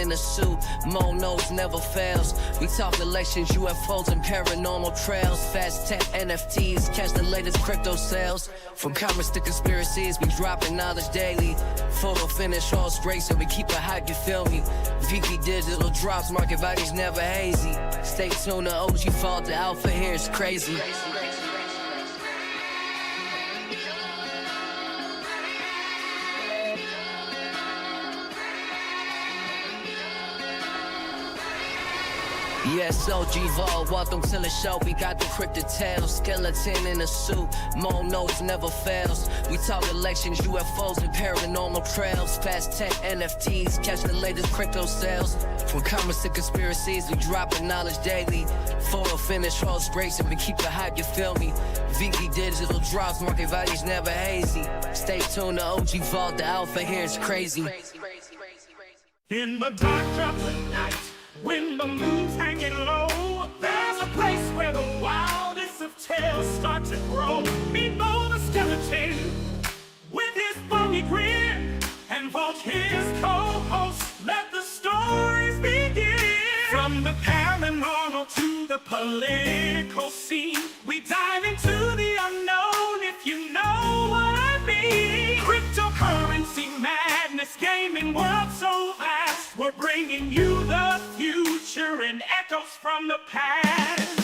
in a suit. MoKnowz never fails. We talk elections, UFOs, and paranormal trails. Fast tech, NFTs, catch the latest crypto sales. From comments to conspiracies, we dropping knowledge daily. Photo finish, horse racing, we keep it hype, you feel me? VP digital drops, market values never hazy. Stay tuned, the OG fault, the alpha here is crazy. Yes, OG Vol, welcome to the show. We got the cryptid tales, skeleton in a suit. MoKnowz never fails. We talk elections, UFOs, and paranormal trails. Fast tech, NFTs, catch the latest crypto sales. From comments to conspiracies, we dropping knowledge daily. Photo finish, horse racing, we keep it hype, you feel me? VP digital drops, market values never hazy. Stay tuned, the OG Vault, the alpha here is crazy. In the dark of the night, when the moon's hanging low, there's a place where the wildest of tales start to grow. Meet the skeleton with his funny grin, and Vault his co-host. Let the stories begin. From the paranormal to the political scene, we dive into the unknown, if you know what I mean. Cryptocurrency madness, gaming world so vast, we're bringing you the future and echoes from the past.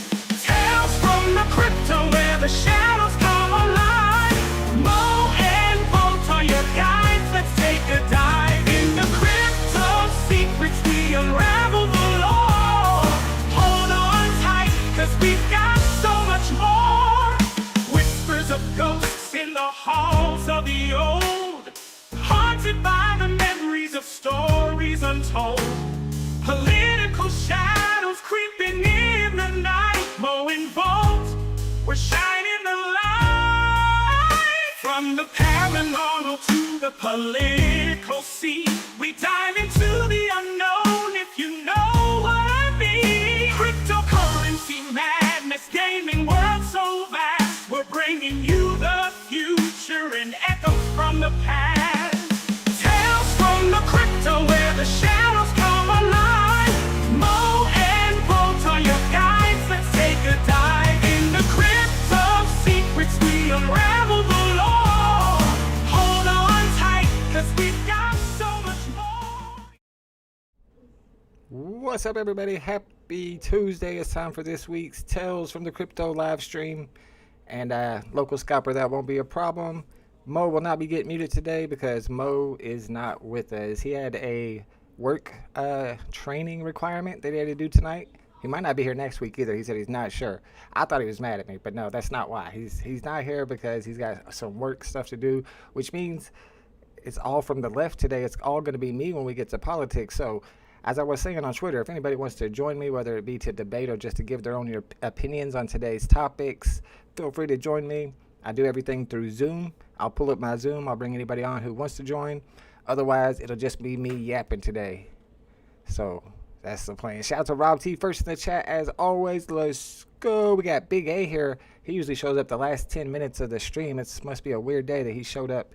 Tales from the crypto where the shadows come alive. Mo and Vault are your guides, let's take a dive. In the crypto secrets we unravel the law. Hold on tight, cause we've got so much more. Whispers of ghosts in the halls of the old, haunted by the memories of stories untold. Political shadows creeping in the night. Mo and Vault, we're shining the light. From the paranormal to the political scene, we dive into the unknown, if you know what I mean. Cryptocurrency madness, gaming world so vast, we're bringing you the future and echoes from the past. Tales from the crypto where the shadows come alive. Mo and Vault are your guides, let's take a dive. In the crypto secrets we unravel the law. Hold on tight, cause we've got so much more. What's up, everybody? Happy Tuesday. It's time for this week's Tales from the Crypto live stream. And local scalper, that won't be a problem. Mo will not be getting muted today because Mo is not with us. He had a work training requirement that he had to do tonight. He might not be here next week either. He said he's not sure. I thought he was mad at me, but no, that's not why. He's not here because he's got some work stuff to do, which means it's all from the left today. It's all going to be me when we get to politics. So as I was saying on Twitter, if anybody wants to join me, whether it be to debate or just to give their own opinions on today's topics, feel free to join me. I do everything through Zoom. I'll pull up my Zoom. I'll bring anybody on who wants to join. Otherwise, it'll just be me yapping today. So that's the plan. Shout out to Rob T. First in the chat as always. Let's go. We got Big A here. He usually shows up the last 10 minutes of the stream. It must be a weird day that he showed up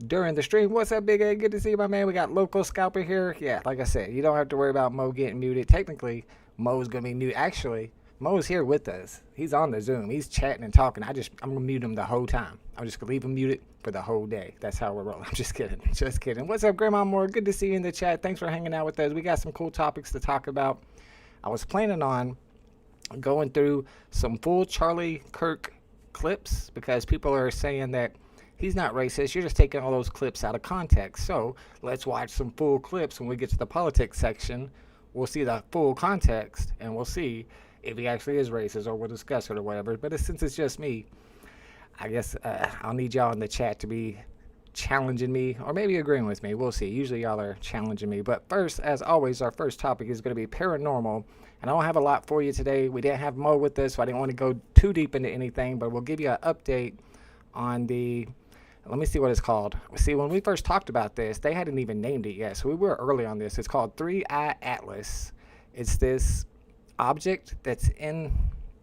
during the stream. What's up, Big A? Good to see you, my man. We got Local Scalper here. Yeah, like I said, you don't have to worry about Mo getting muted. Technically, Mo's going to be muted. Actually, Mo's here with us. He's on the Zoom. He's chatting and talking. I'm going to mute him the whole time. I'm just going to leave him muted for the whole day. That's how we're rolling. I'm just kidding. Just kidding. What's up, Grandma Moore? Good to see you in the chat. Thanks for hanging out with us. We got some cool topics to talk about. I was planning on going through some full Charlie Kirk clips because people are saying that he's not racist. You're just taking all those clips out of context. So let's watch some full clips. When we get to the politics section, we'll see the full context and we'll see if he actually is racist, or we'll discuss it or whatever. But since it's just me, I guess I'll need y'all in the chat to be challenging me or maybe agreeing with me. We'll see. Usually y'all are challenging me. But first, as always, our first topic is going to be paranormal. And I don't have a lot for you today. We didn't have Mo with us, so I didn't want to go too deep into anything. But we'll give you an update on the... Let me see what it's called. See, when we first talked about this, they hadn't even named it yet. So we were early on this. It's called 3-Eye Atlas. It's this object that's in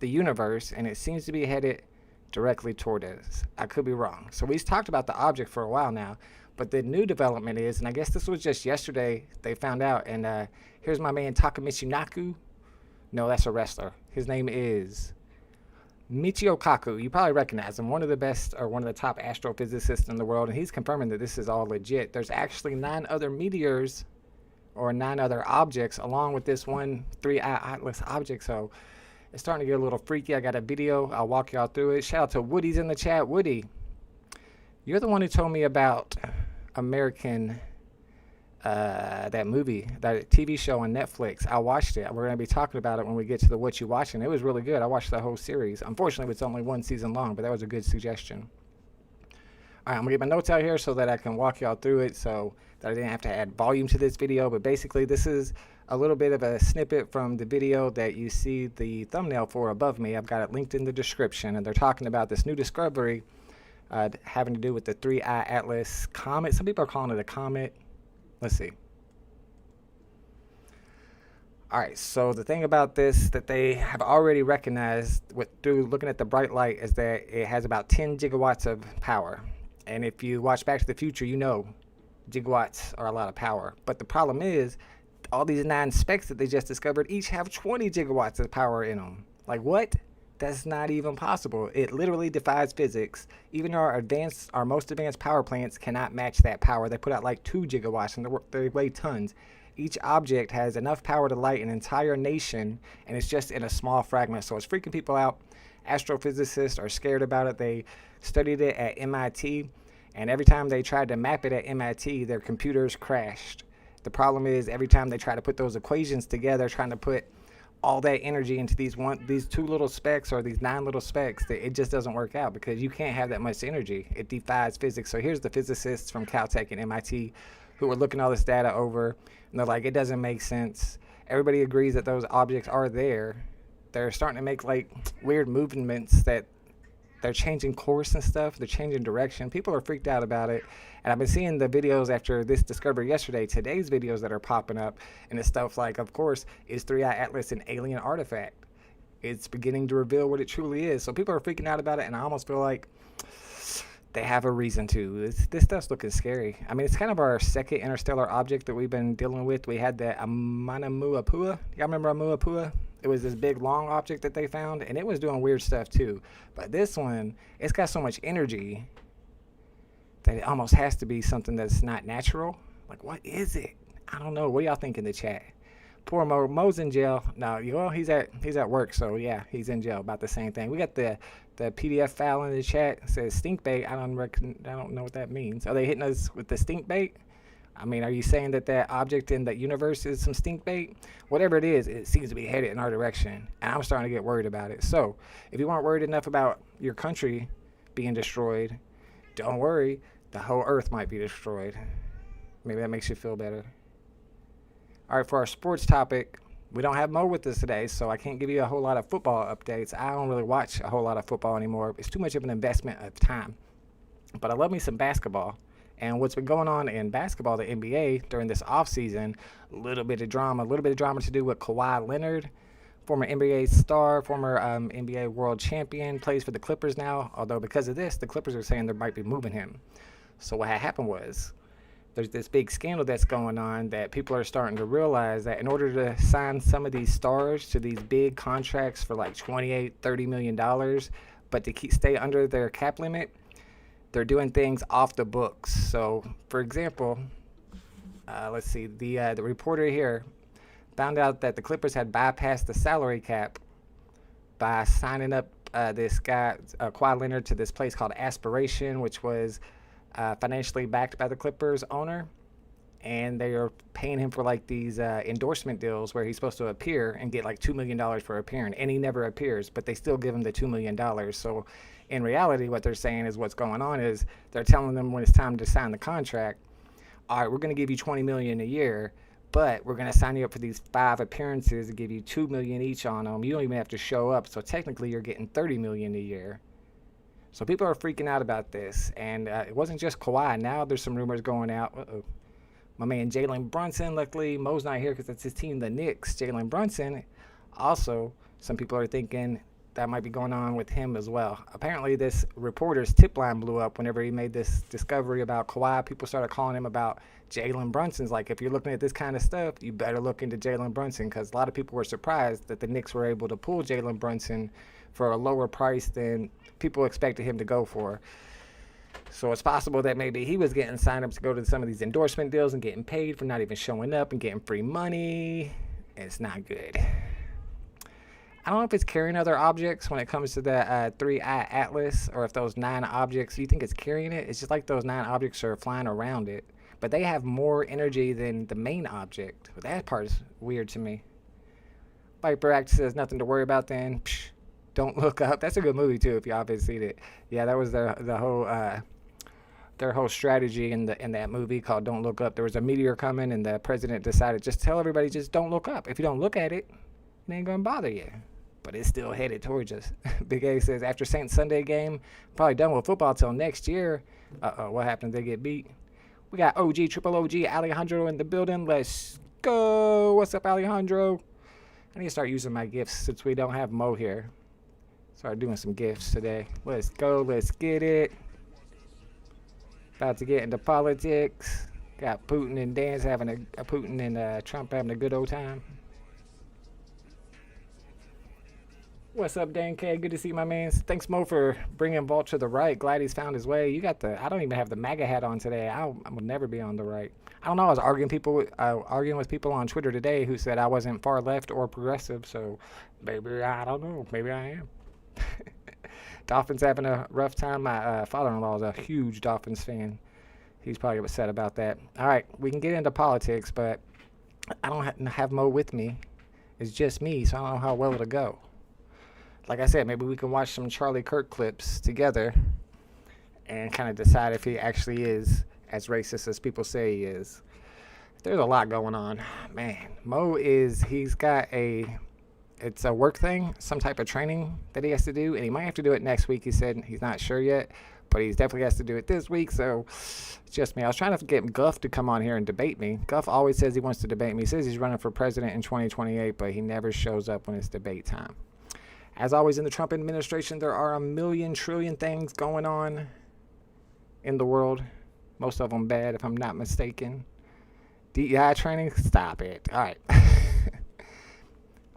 the universe, and it seems to be headed directly toward us. I could be wrong. So we've talked about the object for a while now, But the new development is, and I guess this was just yesterday they found out, and here's my man Takamichi Naku. No, that's a wrestler. His name is Michio Kaku. You probably recognize him, one of the best or one of the top astrophysicists in the world, and he's confirming that this is all legit. There's actually 9 other meteors or 9 other objects along with this one 3-eye atlas object. So it's starting to get a little freaky. I got a video. I'll walk y'all through it. Shout out to Woody's in the chat. Woody, you're the one who told me about American, that movie, that TV show on Netflix. I watched it. We're going to be talking about it when we get to the What You Watching. It was really good. I watched the whole series. Unfortunately, it's only 1 season long, but that was a good suggestion. All right, I'm going to get my notes out here so that I can walk y'all through it so that I didn't have to add volume to this video. But basically, this is a little bit of a snippet from the video that you see the thumbnail for above me. I've got it linked in the description, and they're talking about this new discovery having to do with the 3-eye atlas comet. Some people are calling it a comet. Let's see. All right, so the thing about this that they have already recognized through looking at the bright light is that it has about 10 gigawatts of power. And if you watch Back to the Future, you know gigawatts are a lot of power. But the problem is all these 9 specks that they just discovered each have 20 gigawatts of power in them. Like, what? That's not even possible. It literally defies physics. Even our most advanced power plants cannot match that power. They put out like 2 gigawatts and they weigh tons. Each object has enough power to light an entire nation, and it's just in a small fragment. So it's freaking people out. Astrophysicists are scared about it. They studied it at MIT, and every time they tried to map it at MIT, their computers crashed. The problem is every time they try to put those equations together, trying to put all that energy into these 2 little specks or these 9 little specks, it just doesn't work out because you can't have that much energy. It defies physics. So here's the physicists from Caltech and MIT who were looking all this data over, and they're like, it doesn't make sense. Everybody agrees that those objects are there. They're starting to make like weird movements that they're changing course and stuff. They're changing direction. People are freaked out about it. And I've been seeing the videos after this discovery yesterday, today's videos that are popping up. And it's stuff like, of course, is 3-eye atlas an alien artifact? It's beginning to reveal what it truly is. So people are freaking out about it. And I almost feel like they have a reason to. This stuff's looking scary. I mean, it's kind of our second interstellar object that we've been dealing with. We had the Amuapua. Y'all remember Amuapua? It was this big long object that they found, and it was doing weird stuff too. But this one, it's got so much energy that it almost has to be something that's not natural. Like, what is it? I don't know. What y'all think in the chat? Poor Mo. Mo's in jail. No, well, he's at work, so yeah, he's in jail. About the same thing. We got the PDF file in the chat. It says stink bait. I don't know what that means. Are they hitting us with the stink bait? I mean, are you saying that object in the universe is some stink bait? Whatever it is, it seems to be headed in our direction. And I'm starting to get worried about it. So, if you weren't worried enough about your country being destroyed, don't worry. The whole earth might be destroyed. Maybe that makes you feel better. All right, for our sports topic, we don't have Mo with us today, so I can't give you a whole lot of football updates. I don't really watch a whole lot of football anymore. It's too much of an investment of time. But I love me some basketball. And what's been going on in basketball, the NBA, during this offseason, a little bit of drama to do with Kawhi Leonard, former NBA star, former NBA world champion, plays for the Clippers now. Although because of this, the Clippers are saying they might be moving him. So what had happened was there's this big scandal that's going on that people are starting to realize that in order to sign some of these stars to these big contracts for like $28-30 million, but to stay under their cap limit, they're doing things off the books. So, for example, let's see, the reporter here found out that the Clippers had bypassed the salary cap by signing up this guy, Kawhi Leonard, to this place called Aspiration, which was financially backed by the Clippers owner. And they are paying him for like these endorsement deals where he's supposed to appear and get like $2 million for appearing. And he never appears, but they still give him the $2 million. So in reality, what they're saying is what's going on is they're telling them when it's time to sign the contract, all right, we're going to give you $20 million a year, but we're going to sign you up for these 5 appearances and give you $2 million each on them. You don't even have to show up. So technically you're getting $30 million a year. So people are freaking out about this. And it wasn't just Kawhi. Now there's some rumors going out. My man Jalen Brunson, luckily Mo's not here because it's his team, the Knicks. Jalen Brunson, also, some people are thinking that might be going on with him as well. Apparently, this reporter's tip line blew up whenever he made this discovery about Kawhi. People started calling him about Jalen Brunson's. Like, if you're looking at this kind of stuff, you better look into Jalen Brunson, because a lot of people were surprised that the Knicks were able to pull Jalen Brunson for a lower price than people expected him to go for. So it's possible that maybe he was getting signups to go to some of these endorsement deals and getting paid for not even showing up and getting free money. It's not good. I don't know if it's carrying other objects when it comes to that 3-eye atlas, or if those 9 objects, you think it's carrying it? It's just like those 9 objects are flying around it. But they have more energy than the main object. But that part is weird to me. Viper Act says nothing to worry about then. Psh, don't look up. That's a good movie too, if y'all haven't seen it. Yeah, that was the whole their whole strategy in that movie called Don't Look Up. There was a meteor coming, and the president decided, just tell everybody, just don't look up. If you don't look at it, it ain't gonna bother you. But it's still headed towards us. Big A says, after Saints Sunday game, probably done with football till next year. What happened? They get beat. We got Triple OG, Alejandro in the building. Let's go. What's up, Alejandro? I need to start using my gifts since we don't have Mo here. Start doing some gifts today. Let's go. Let's get it. About to get into politics. Got Putin and Dan's having Putin and Trump having a good old time. What's up, Dan K? Good to see you, my man. Thanks, Mo, for bringing Vault to the right. Glad he's found his way. You got I don't even have the MAGA hat on today. I will never be on the right. I don't know. I was arguing with people on Twitter today who said I wasn't far left or progressive. So maybe, I don't know. Maybe I am. Dolphins having a rough time. My father-in-law is a huge Dolphins fan. He's probably upset about that. All right, we can get into politics, but I don't have Mo with me. It's just me, so I don't know how well it'll go. Like I said, maybe we can watch some Charlie Kirk clips together and kind of decide if he actually is as racist as people say he is. There's a lot going on. Man, Mo he's got it's a work thing, some type of training that he has to do, and he might have to do it next week. He said he's not sure yet, but he definitely has to do it this week, so it's just me. I was trying to get Guff to come on here and debate me. Guff always says he wants to debate me. He says he's running for president in 2028, but he never shows up when it's debate time. As always in the Trump administration, there are a million trillion things going on in the world. Most of them bad, if I'm not mistaken. DEI training? Stop it. All right.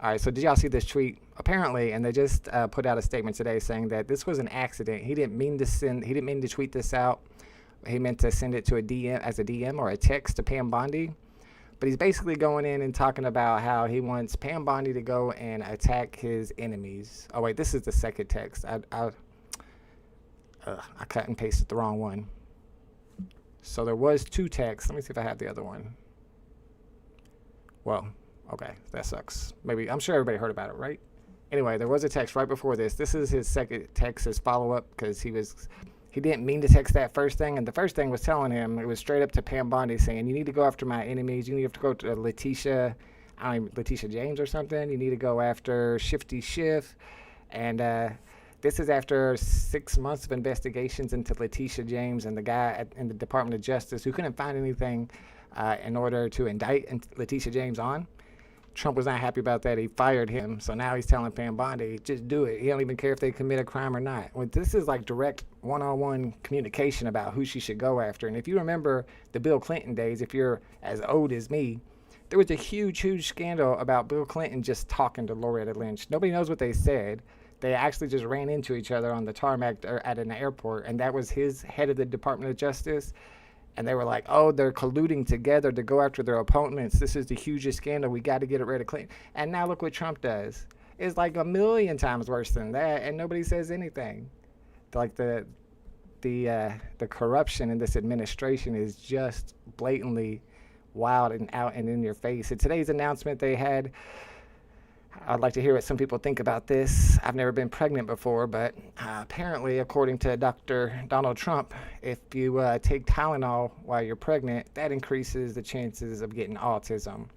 All right, so did y'all see this tweet? Apparently, and they just put out a statement today saying that this was an accident. He didn't mean to tweet this out. He meant to send it to a DM or a text to Pam Bondi. But he's basically going in and talking about how he wants Pam Bondi to go and attack his enemies. Oh, wait, this is the second text. I cut and pasted the wrong one. So there was 2 texts. Let me see if I have the other one. Well, okay, that sucks. Maybe, I'm sure everybody heard about it, right? Anyway, there was a text right before this. This is his second text, his follow-up, because he didn't mean to text that first thing, and the first thing was telling him, it was straight up to Pam Bondi saying, you need to go after my enemies. You need to go to Letitia James or something. You need to go after Shifty Schiff. And this is after 6 months of investigations into Letitia James and the guy in the Department of Justice who couldn't find anything in order to indict Letitia James on. Trump was not happy about that. He fired him. So now he's telling Pam Bondi, just do it. He don't even care if they commit a crime or not. Well, this is like direct one-on-one communication about who she should go after. And if you remember the Bill Clinton days, if you're as old as me, there was a huge, huge scandal about Bill Clinton just talking to Loretta Lynch. Nobody knows what they said. They actually just ran into each other on the tarmac at an airport. And that was his head of the Department of Justice. And they were like, oh, they're colluding together to go after their opponents. This is the hugest scandal. We got to get rid of Clinton. And now look what Trump does. It's like a million times worse than that, and nobody says anything. Like the corruption in this administration is just blatantly wild and out and in your face. In today's announcement they had, I'd like to hear what some people think about this. I've never been pregnant before, but apparently, according to Dr. Donald Trump, if you take Tylenol while you're pregnant, that increases the chances of getting autism.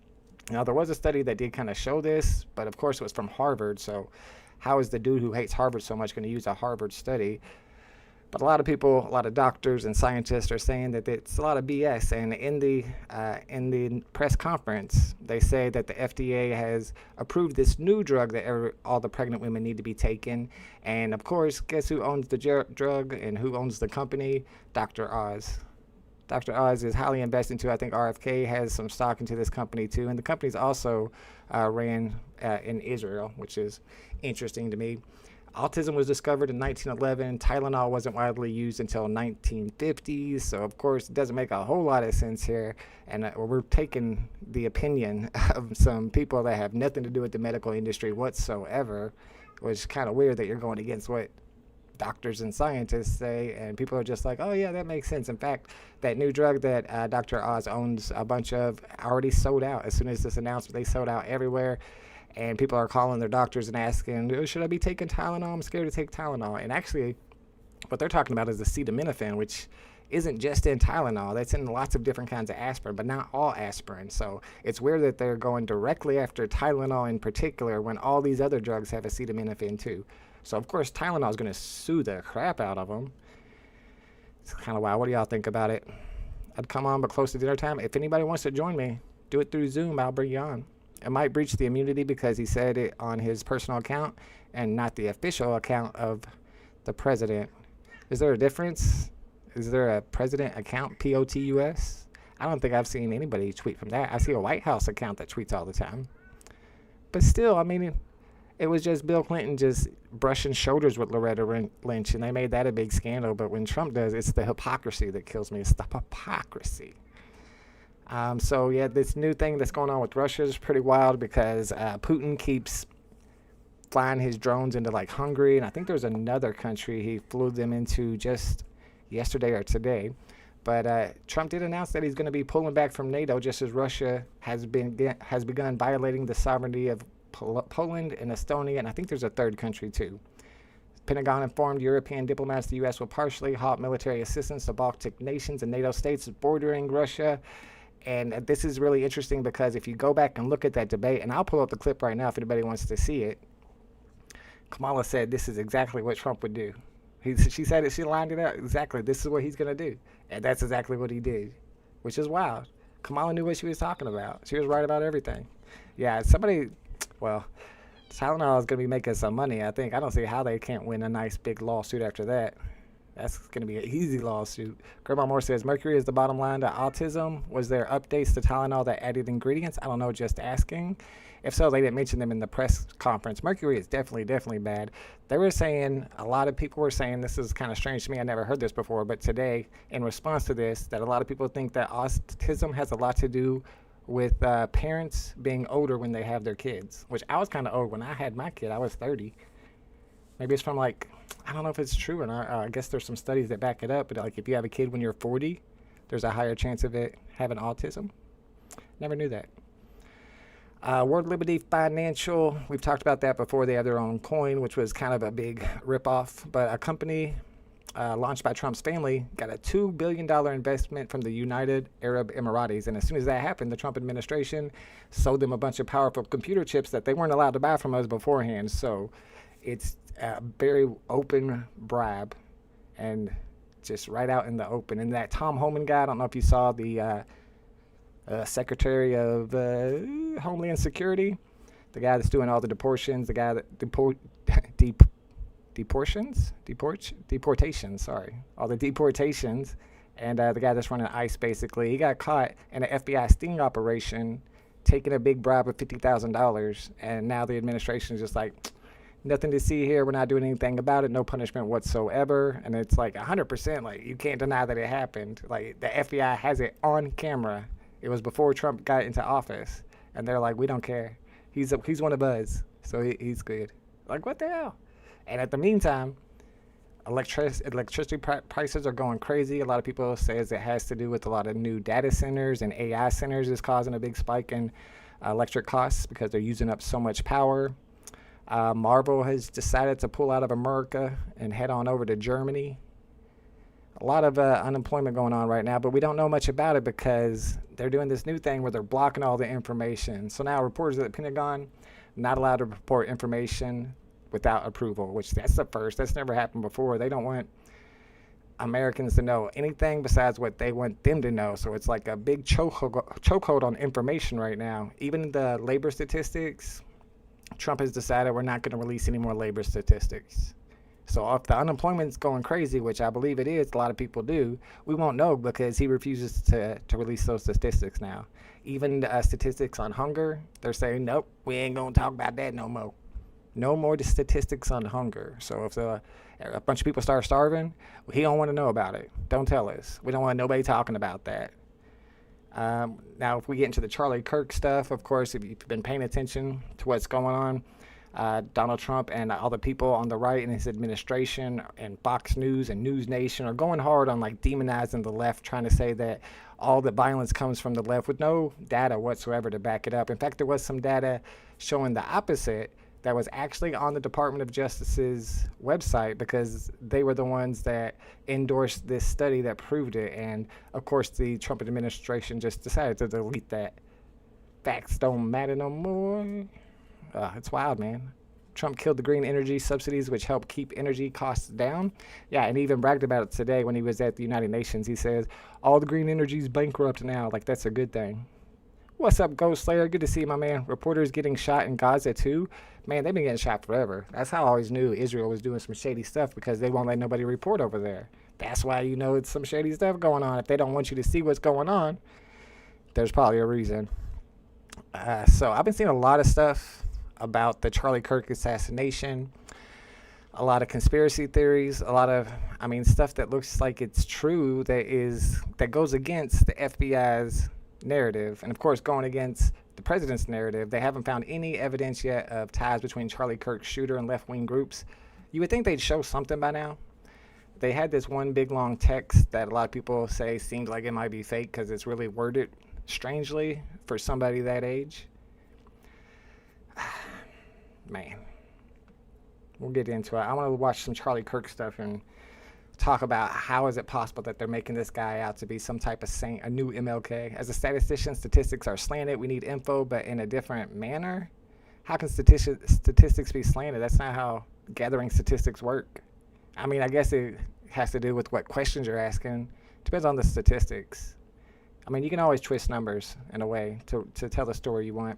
Now, there was a study that did kind of show this, but of course it was from Harvard, so how is the dude who hates Harvard so much going to use a Harvard study? But a lot of people, a lot of doctors and scientists are saying that it's a lot of BS. And in the press conference, they say that the FDA has approved this new drug that all the pregnant women need to be taking. And of course, guess who owns the drug and who owns the company? Dr. Oz. Dr. Oz is highly invested into, I think RFK has some stock into this company too. And the company's also ran in Israel, which is interesting to me. Autism was discovered in 1911. Tylenol wasn't widely used until 1950s. So, of course, it doesn't make a whole lot of sense here. And we're taking the opinion of some people that have nothing to do with the medical industry whatsoever, which is kind of weird that you're going against what doctors and scientists say. And people are just like, oh, yeah, that makes sense. In fact, that new drug that Dr. Oz owns a bunch of already sold out. As soon as this announcement, they sold out everywhere. And people are calling their doctors and asking, should I be taking Tylenol? I'm scared to take Tylenol. And actually, what they're talking about is acetaminophen, which isn't just in Tylenol. That's in lots of different kinds of aspirin, but not all aspirin. So it's weird that they're going directly after Tylenol in particular when all these other drugs have acetaminophen too. So, of course, Tylenol is going to sue the crap out of them. It's kind of wild. What do y'all think about it? I'd come on, but close to dinner time. If anybody wants to join me, do it through Zoom. I'll bring you on. It might breach the immunity because he said it on his personal account and not the official account of the president. Is there a difference? Is there a president account, POTUS? I don't think I've seen anybody tweet from that. I see a White House account that tweets all the time. But still, I mean, it was just Bill Clinton just brushing shoulders with Loretta Lynch, and they made that a big scandal. But when Trump does, it's the hypocrisy that kills me. It's the hypocrisy. So, yeah, this new thing that's going on with Russia is pretty wild because Putin keeps flying his drones into, like, Hungary. And I think there's another country he flew them into just yesterday or today. But Trump did announce that he's going to be pulling back from NATO just as Russia has begun violating the sovereignty of Poland and Estonia. And I think there's a third country, too. Pentagon informed European diplomats the U.S. will partially halt military assistance to Baltic nations and NATO states bordering Russia. And this is really interesting because if you go back and look at that debate, and I'll pull up the clip right now if anybody wants to see it, Kamala said this is exactly what Trump would do. She said it, she lined it out exactly. This is what he's going to do. And that's exactly what he did, which is wild. Kamala knew what she was talking about. She was right about everything. Yeah, Tylenol is going to be making some money, I think. I don't see how they can't win a nice big lawsuit after that. That's going to be an easy lawsuit. Grandma Moore says, Mercury is the bottom line to autism. Was there updates to Tylenol that added ingredients? I don't know, just asking. If so, they didn't mention them in the press conference. Mercury is definitely bad. They were saying, a lot of people were saying, this is kind of strange to me, I never heard this before, but today, in response to this, that a lot of people think that autism has a lot to do with parents being older when they have their kids, which I was kind of old when I had my kid. I was 30. Maybe it's from I don't know if it's true or not. I guess there's some studies that back it up, but if you have a kid when you're 40, there's a higher chance of it having autism. Never knew that. World Liberty Financial, we've talked about that before. They have their own coin, which was kind of a big ripoff, but a company launched by Trump's family got a $2 billion investment from the United Arab Emirates. And as soon as that happened, the Trump administration sold them a bunch of powerful computer chips that they weren't allowed to buy from us beforehand. So it's a very open bribe and just right out in the open. And that Tom Homan guy, I don't know if you saw the Secretary of Homeland Security, the guy that's doing all the deportations, the guy that all the deportations, and the guy that's running ICE, basically, he got caught in an FBI sting operation taking a big bribe of $50,000, and now the administration is just like, nothing to see here, we're not doing anything about it, no punishment whatsoever. And it's 100%, you can't deny that it happened. The FBI has it on camera. It was before Trump got into office, and they're like, we don't care, he's one of us, so he's good. What the hell? And at the meantime, electricity prices are going crazy. A lot of people say it has to do with a lot of new data centers, and AI centers is causing a big spike in electric costs because they're using up so much power. Marvel has decided to pull out of America and head on over to Germany. A lot of unemployment going on right now, but we don't know much about it because they're doing this new thing where they're blocking all the information. So now reporters at the Pentagon not allowed to report information without approval, which that's the first. That's never happened before. They don't want Americans to know anything besides what they want them to know. So it's like a big chokehold on information right now. Even the labor statistics, Trump has decided we're not going to release any more labor statistics. So if the unemployment's going crazy, which I believe it is, a lot of people do, we won't know because he refuses to release those statistics now. Even statistics on hunger, they're saying, nope, we ain't going to talk about that no more. No more statistics on hunger. So if a bunch of people start starving, he don't want to know about it. Don't tell us. We don't want nobody talking about that. Now, if we get into the Charlie Kirk stuff, of course, if you've been paying attention to what's going on, Donald Trump and all the people on the right in his administration and Fox News and News Nation are going hard on like demonizing the left, trying to say that all the violence comes from the left with no data whatsoever to back it up. In fact, there was some data showing the opposite that was actually on the Department of Justice's website because they were the ones that endorsed this study that proved it. And of course, the Trump administration just decided to delete that. Facts don't matter no more. It's wild, man. Trump killed the green energy subsidies, which help keep energy costs down. Yeah, and he even bragged about it today when he was at the United Nations. He says, all the green energy's bankrupt now. Like, that's a good thing. What's up, Ghost Slayer? Good to see you, my man. Reporters getting shot in Gaza, too. Man, they've been getting shot forever. That's how I always knew Israel was doing some shady stuff, because they won't let nobody report over there. That's why you know it's some shady stuff going on. If they don't want you to see what's going on, there's probably a reason. So I've been seeing a lot of stuff about the Charlie Kirk assassination, a lot of conspiracy theories, a lot of, stuff that looks like it's true that goes against the FBI's narrative, and of course going against the president's narrative. They haven't found any evidence yet of ties between Charlie Kirk's shooter and left-wing groups. You would think they'd show something by now. They had this one big long text that a lot of people say seems like it might be fake because it's really worded strangely for somebody that age. Man, we'll get into it. I want to watch some Charlie Kirk stuff and talk about how is it possible that they're making this guy out to be some type of saint, a new MLK. As a statistician, statistics are slanted. We need info, but in a different manner. How can statistics be slanted? That's not how gathering statistics work. I guess it has to do with what questions you're asking. Depends on the statistics. You can always twist numbers in a way to tell the story you want.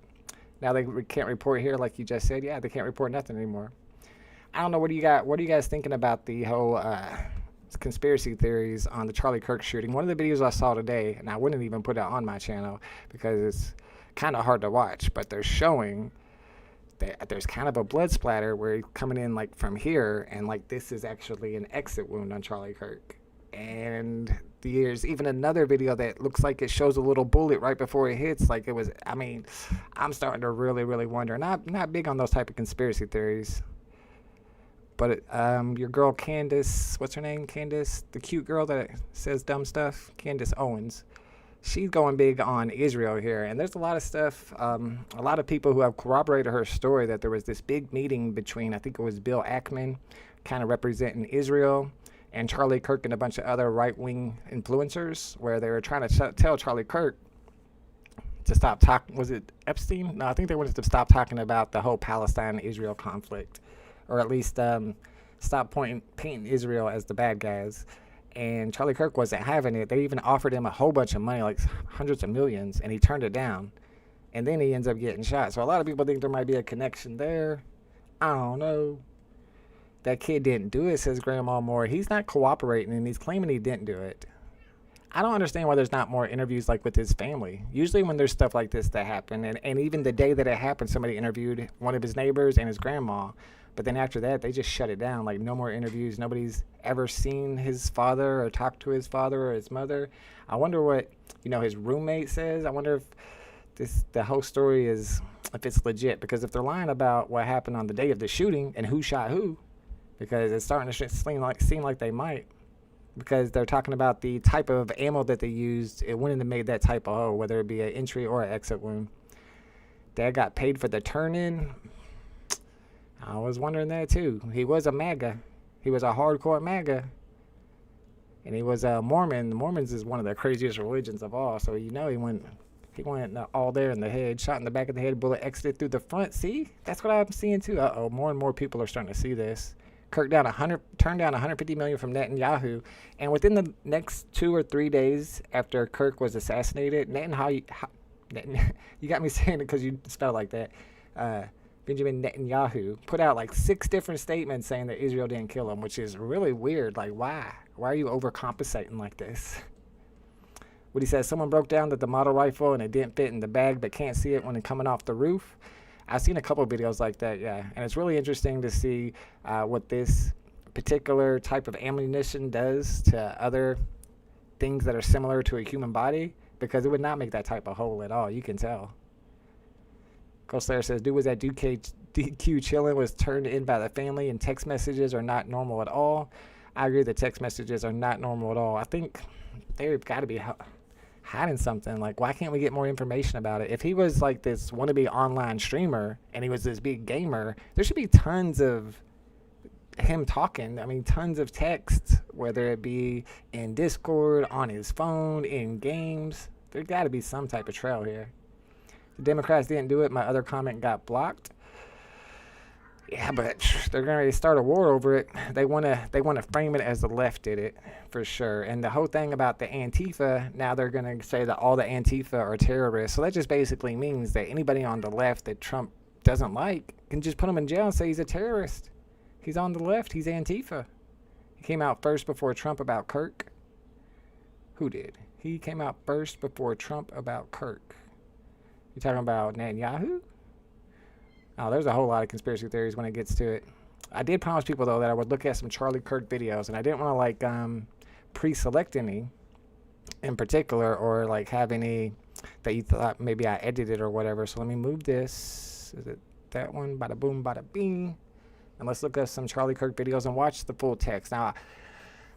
Now they can't report here, like you just said. Yeah, they can't report nothing anymore. I don't know. What are you guys thinking about the whole conspiracy theories on the Charlie Kirk shooting? One of the videos I saw today, and I wouldn't even put it on my channel because it's kind of hard to watch, but they're showing that there's kind of a blood splatter where he's coming in like from here, and like this is actually an exit wound on Charlie Kirk. And there's even another video that looks like it shows a little bullet right before it hits. Like it was, I'm starting to really, really wonder. Not big on those type of conspiracy theories. But your girl Candace, what's her name? Candace, the cute girl that says dumb stuff. Candace Owens. She's going big on Israel here. And there's a lot of stuff, a lot of people who have corroborated her story that there was this big meeting between, I think it was Bill Ackman, kind of representing Israel, and Charlie Kirk and a bunch of other right-wing influencers, where they were trying to tell Charlie Kirk to stop talking. Was it Epstein? No, I think they wanted to stop talking about the whole Palestine-Israel conflict, or at least stop painting Israel as the bad guys. And Charlie Kirk wasn't having it. They even offered him a whole bunch of money, like hundreds of millions, and he turned it down. And then he ends up getting shot. So a lot of people think there might be a connection there. I don't know. That kid didn't do it, says Grandma Moore. He's not cooperating, and he's claiming he didn't do it. I don't understand why there's not more interviews like with his family. Usually when there's stuff like this that happen, and even the day that it happened, somebody interviewed one of his neighbors and his grandma. But then after that, they just shut it down. Like, no more interviews. Nobody's ever seen his father or talked to his father or his mother. I wonder what, his roommate says. I wonder if the whole story is, if it's legit. Because if they're lying about what happened on the day of the shooting and who shot who, because it's starting to seem like they might, because they're talking about the type of ammo that they used. It wouldn't have made that type of hole, whether it be an entry or an exit wound. Dad got paid for the turn-in. I was wondering that too. He was a MAGA. He was a hardcore MAGA. And he was a Mormon. The Mormons is one of the craziest religions of all. So he went all there in the head, shot in the back of the head, bullet exited through the front. See? That's what I'm seeing too. More and more people are starting to see this. Kirk turned down 150 million from Netanyahu, and within the next 2 or 3 days after Kirk was assassinated, you got me saying it because you spell it like that. Benjamin Netanyahu put out like 6 different statements saying that Israel didn't kill him, which is really weird. Like, why? Why are you overcompensating like this? What he says, someone broke down the model rifle and it didn't fit in the bag, but can't see it when it's coming off the roof. I've seen a couple of videos like that, yeah. And it's really interesting to see what this particular type of ammunition does to other things that are similar to a human body, because it would not make that type of hole at all. You can tell. Ghost says, dude was at DQ chilling, was turned in by the family, and text messages are not normal at all. I agree that text messages are not normal at all. I think they've got to be hiding something. Like, why can't we get more information about it? If he was like this wannabe online streamer and he was this big gamer, there should be tons of him talking. I mean, tons of texts, whether it be in Discord, on his phone, in games. There's got to be some type of trail here. The Democrats didn't do it. My other comment got blocked. Yeah, but they're going to start a war over it. They want to frame it as the left did it, for sure. And the whole thing about the Antifa, now they're going to say that all the Antifa are terrorists. So that just basically means that anybody on the left that Trump doesn't like can just put him in jail and say he's a terrorist. He's on the left. He's Antifa. He came out first before Trump about Kirk. Who did? He came out first before Trump about Kirk. You talking about Netanyahu? Oh, there's a whole lot of conspiracy theories when it gets to it. I did promise people, though, that I would look at some Charlie Kirk videos, and I didn't want to, like, pre-select any in particular, or, like, have any that you thought maybe I edited or whatever. So let me move this. Is it that one? Bada boom, bada bing. And let's look at some Charlie Kirk videos and watch the full text. Now,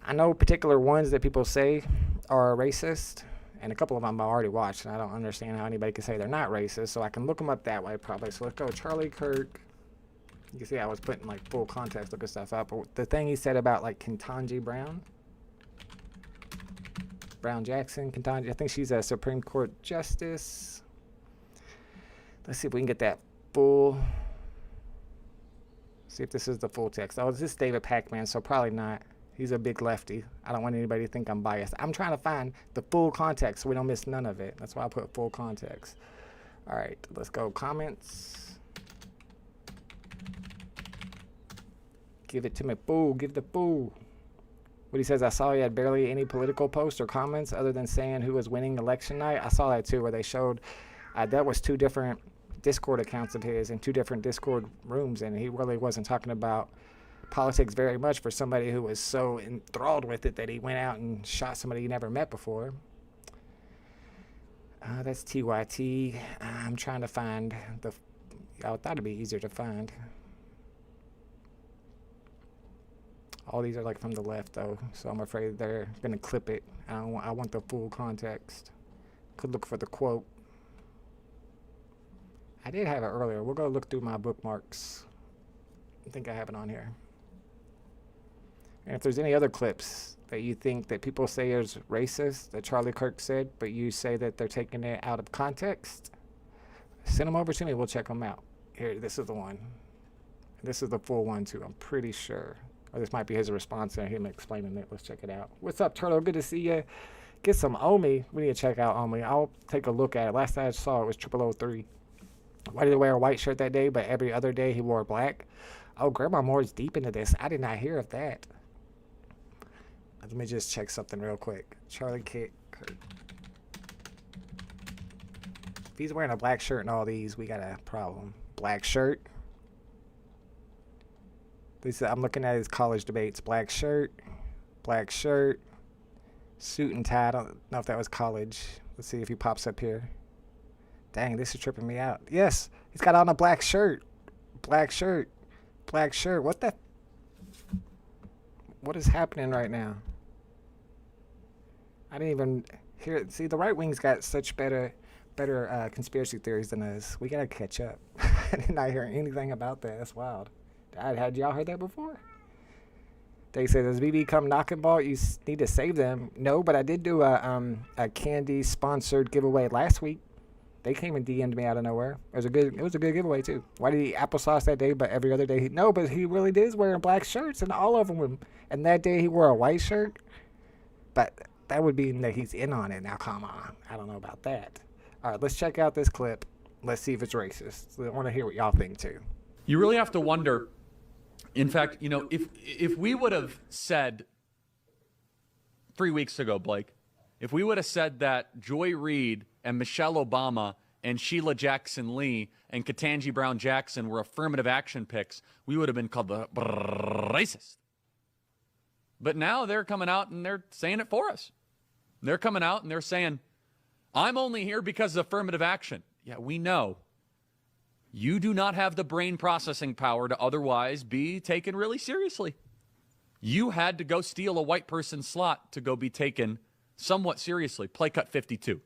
I know particular ones that people say are racist, and a couple of them I already watched, and I don't understand how anybody can say they're not racist, so I can look them up that way probably. So let's go Charlie Kirk. You can see I was putting like full context looking stuff up. But the thing he said about like Ketanji Brown Jackson, Ketanji, I think she's a Supreme Court Justice. Let's see if we can get that full. See if this is the full text. Oh, this is David Pacman, so probably not. He's a big lefty. I don't want anybody to think I'm biased. I'm trying to find the full context so we don't miss none of it. That's why I put full context. All right, let's go comments. Give it to me, fool. Give the fool. What he says, I saw he had barely any political posts or comments other than saying who was winning election night. I saw that too, where they showed that was 2 different Discord accounts of his in 2 different Discord rooms, and he really wasn't talking about politics very much for somebody who was so enthralled with it that he went out and shot somebody he never met before. That's TYT. I'm trying to find the. I thought it'd be easier to find. All these are like from the left though, so I'm afraid they're gonna clip it. I want the full context. Could look for the quote. I did have it earlier. We'll go look through my bookmarks. I think I have it on here. And if there's any other clips that you think that people say is racist, that Charlie Kirk said, but you say that they're taking it out of context, send them over to me. We'll check them out. Here, this is the one. This is the full one, too. I'm pretty sure. Or this might be his response to him explaining it. Let's check it out. What's up, Turtle? Good to see you. Get some Omi. We need to check out Omi. I'll take a look at it. Last time I saw it was 0003. Why did he wear a white shirt that day, but every other day he wore black? Oh, Grandma Moore's deep into this. I did not hear of that. Let me just check something real quick. Charlie Kirk. If he's wearing a black shirt and all these, we got a problem. Black shirt. I'm looking at his college debates. Black shirt. Suit and tie. I don't know if that was college. Let's see if he pops up here. Dang, this is tripping me out. Yes, he's got on a black shirt. What the? What is happening right now? I didn't even hear it. See, the right wing's got such better conspiracy theories than us. We gotta catch up. I did not hear anything about that. That's wild. Had y'all heard that before? They say, does BB come knocking ball? You need to save them. No, but I did do a candy sponsored giveaway last week. They came and DM'd me out of nowhere. It was a good giveaway too. Why did he applesauce that day, but every other day no? But he really is wearing black shirts, and all of them were. And that day he wore a white shirt. But that would mean that he's in on it. Now come on, I don't know about that. All right, let's check out this clip. Let's see if it's racist. I want to hear what y'all think too. You really have to wonder. In fact, you know, if we would have said 3 weeks ago, Blake, if we would have said that Joy Reid and Michelle Obama and Sheila Jackson Lee and Ketanji Brown Jackson were affirmative action picks, we would have been called the racist. But now they're coming out and they're saying it for us. They're coming out and they're saying, I'm only here because of affirmative action. Yeah, we know. You do not have the brain processing power to otherwise be taken really seriously. You had to go steal a white person's slot to go be taken somewhat seriously. Play cut 52.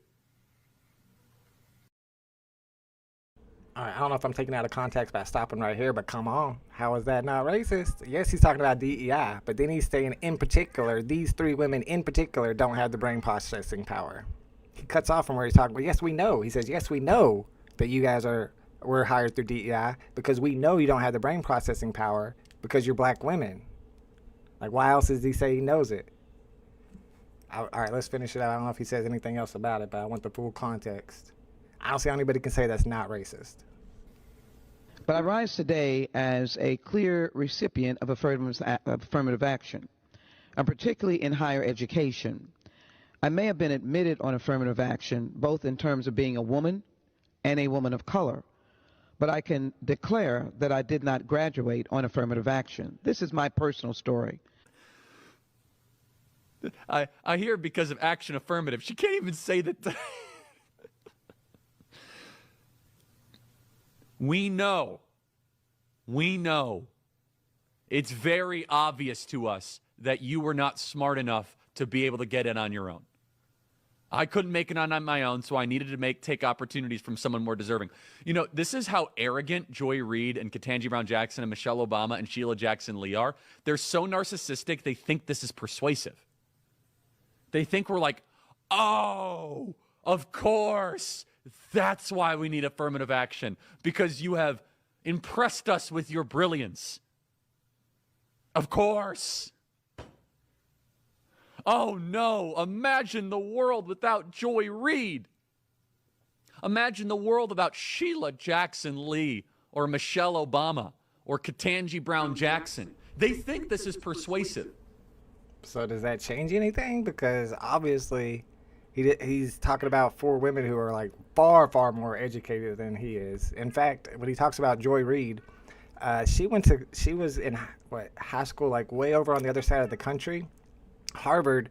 All right, I don't know if I'm taking out of context by stopping right here, but come on. How is that not racist? Yes, he's talking about DEI, but then he's saying in particular, these 3 women in particular don't have the brain processing power. He cuts off from where he's talking, well, yes, we know. He says, yes, we know that you guys were hired through DEI because we know you don't have the brain processing power because you're black women. Like, why else does he say he knows it? All right, let's finish it out. I don't know if he says anything else about it, but I want the full context. I don't see how anybody can say that's not racist. But I rise today as a clear recipient of affirmative action, and particularly in higher education. I may have been admitted on affirmative action, both in terms of being a woman and a woman of color, but I can declare that I did not graduate on affirmative action. This is my personal story. I hear because of action affirmative. She can't even say that. We know. It's very obvious to us that you were not smart enough to be able to get in on your own. I couldn't make it on my own, so I needed to take opportunities from someone more deserving. You know, this is how arrogant Joy Reid and Ketanji Brown Jackson and Michelle Obama and Sheila Jackson Lee are. They're so narcissistic, they think this is persuasive. They think we're like, oh, of course. That's why we need affirmative action, because you have impressed us with your brilliance. Of course. Oh no, imagine the world without Joy Reid. Imagine the world without Sheila Jackson Lee or Michelle Obama or Ketanji Brown Jackson. They think this is persuasive. So does that change anything? Because obviously he's talking about 4 women who are like far, far more educated than he is. In fact, when he talks about Joy Reid, she was in high school, like way over on the other side of the country. Harvard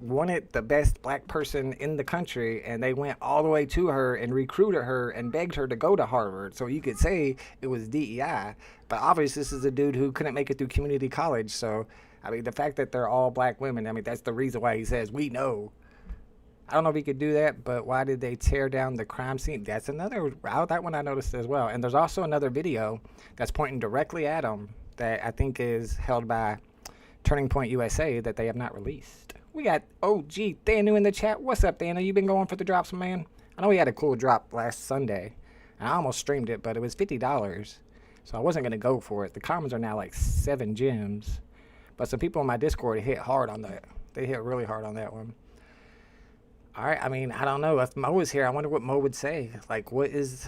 wanted the best black person in the country, and they went all the way to her and recruited her and begged her to go to Harvard. So you could say it was DEI, but obviously this is a dude who couldn't make it through community college. So, I mean, the fact that they're all black women, I mean, that's the reason why he says, we know. I don't know if he could do that, but why did they tear down the crime scene? That's another, that one I noticed as well. And there's also another video that's pointing directly at him that I think is held by Turning Point USA that they have not released. We got OG Thanu in the chat. What's up, Thanu? You been going for the drops, man? I know he had a cool drop last Sunday, and I almost streamed it, but it was $50, so I wasn't going to go for it. The comments are now like 7 gems, but some people in my Discord hit hard on that. They hit really hard on that one. All right, I mean, I don't know. If Mo was here, I wonder what Mo would say. Like, what is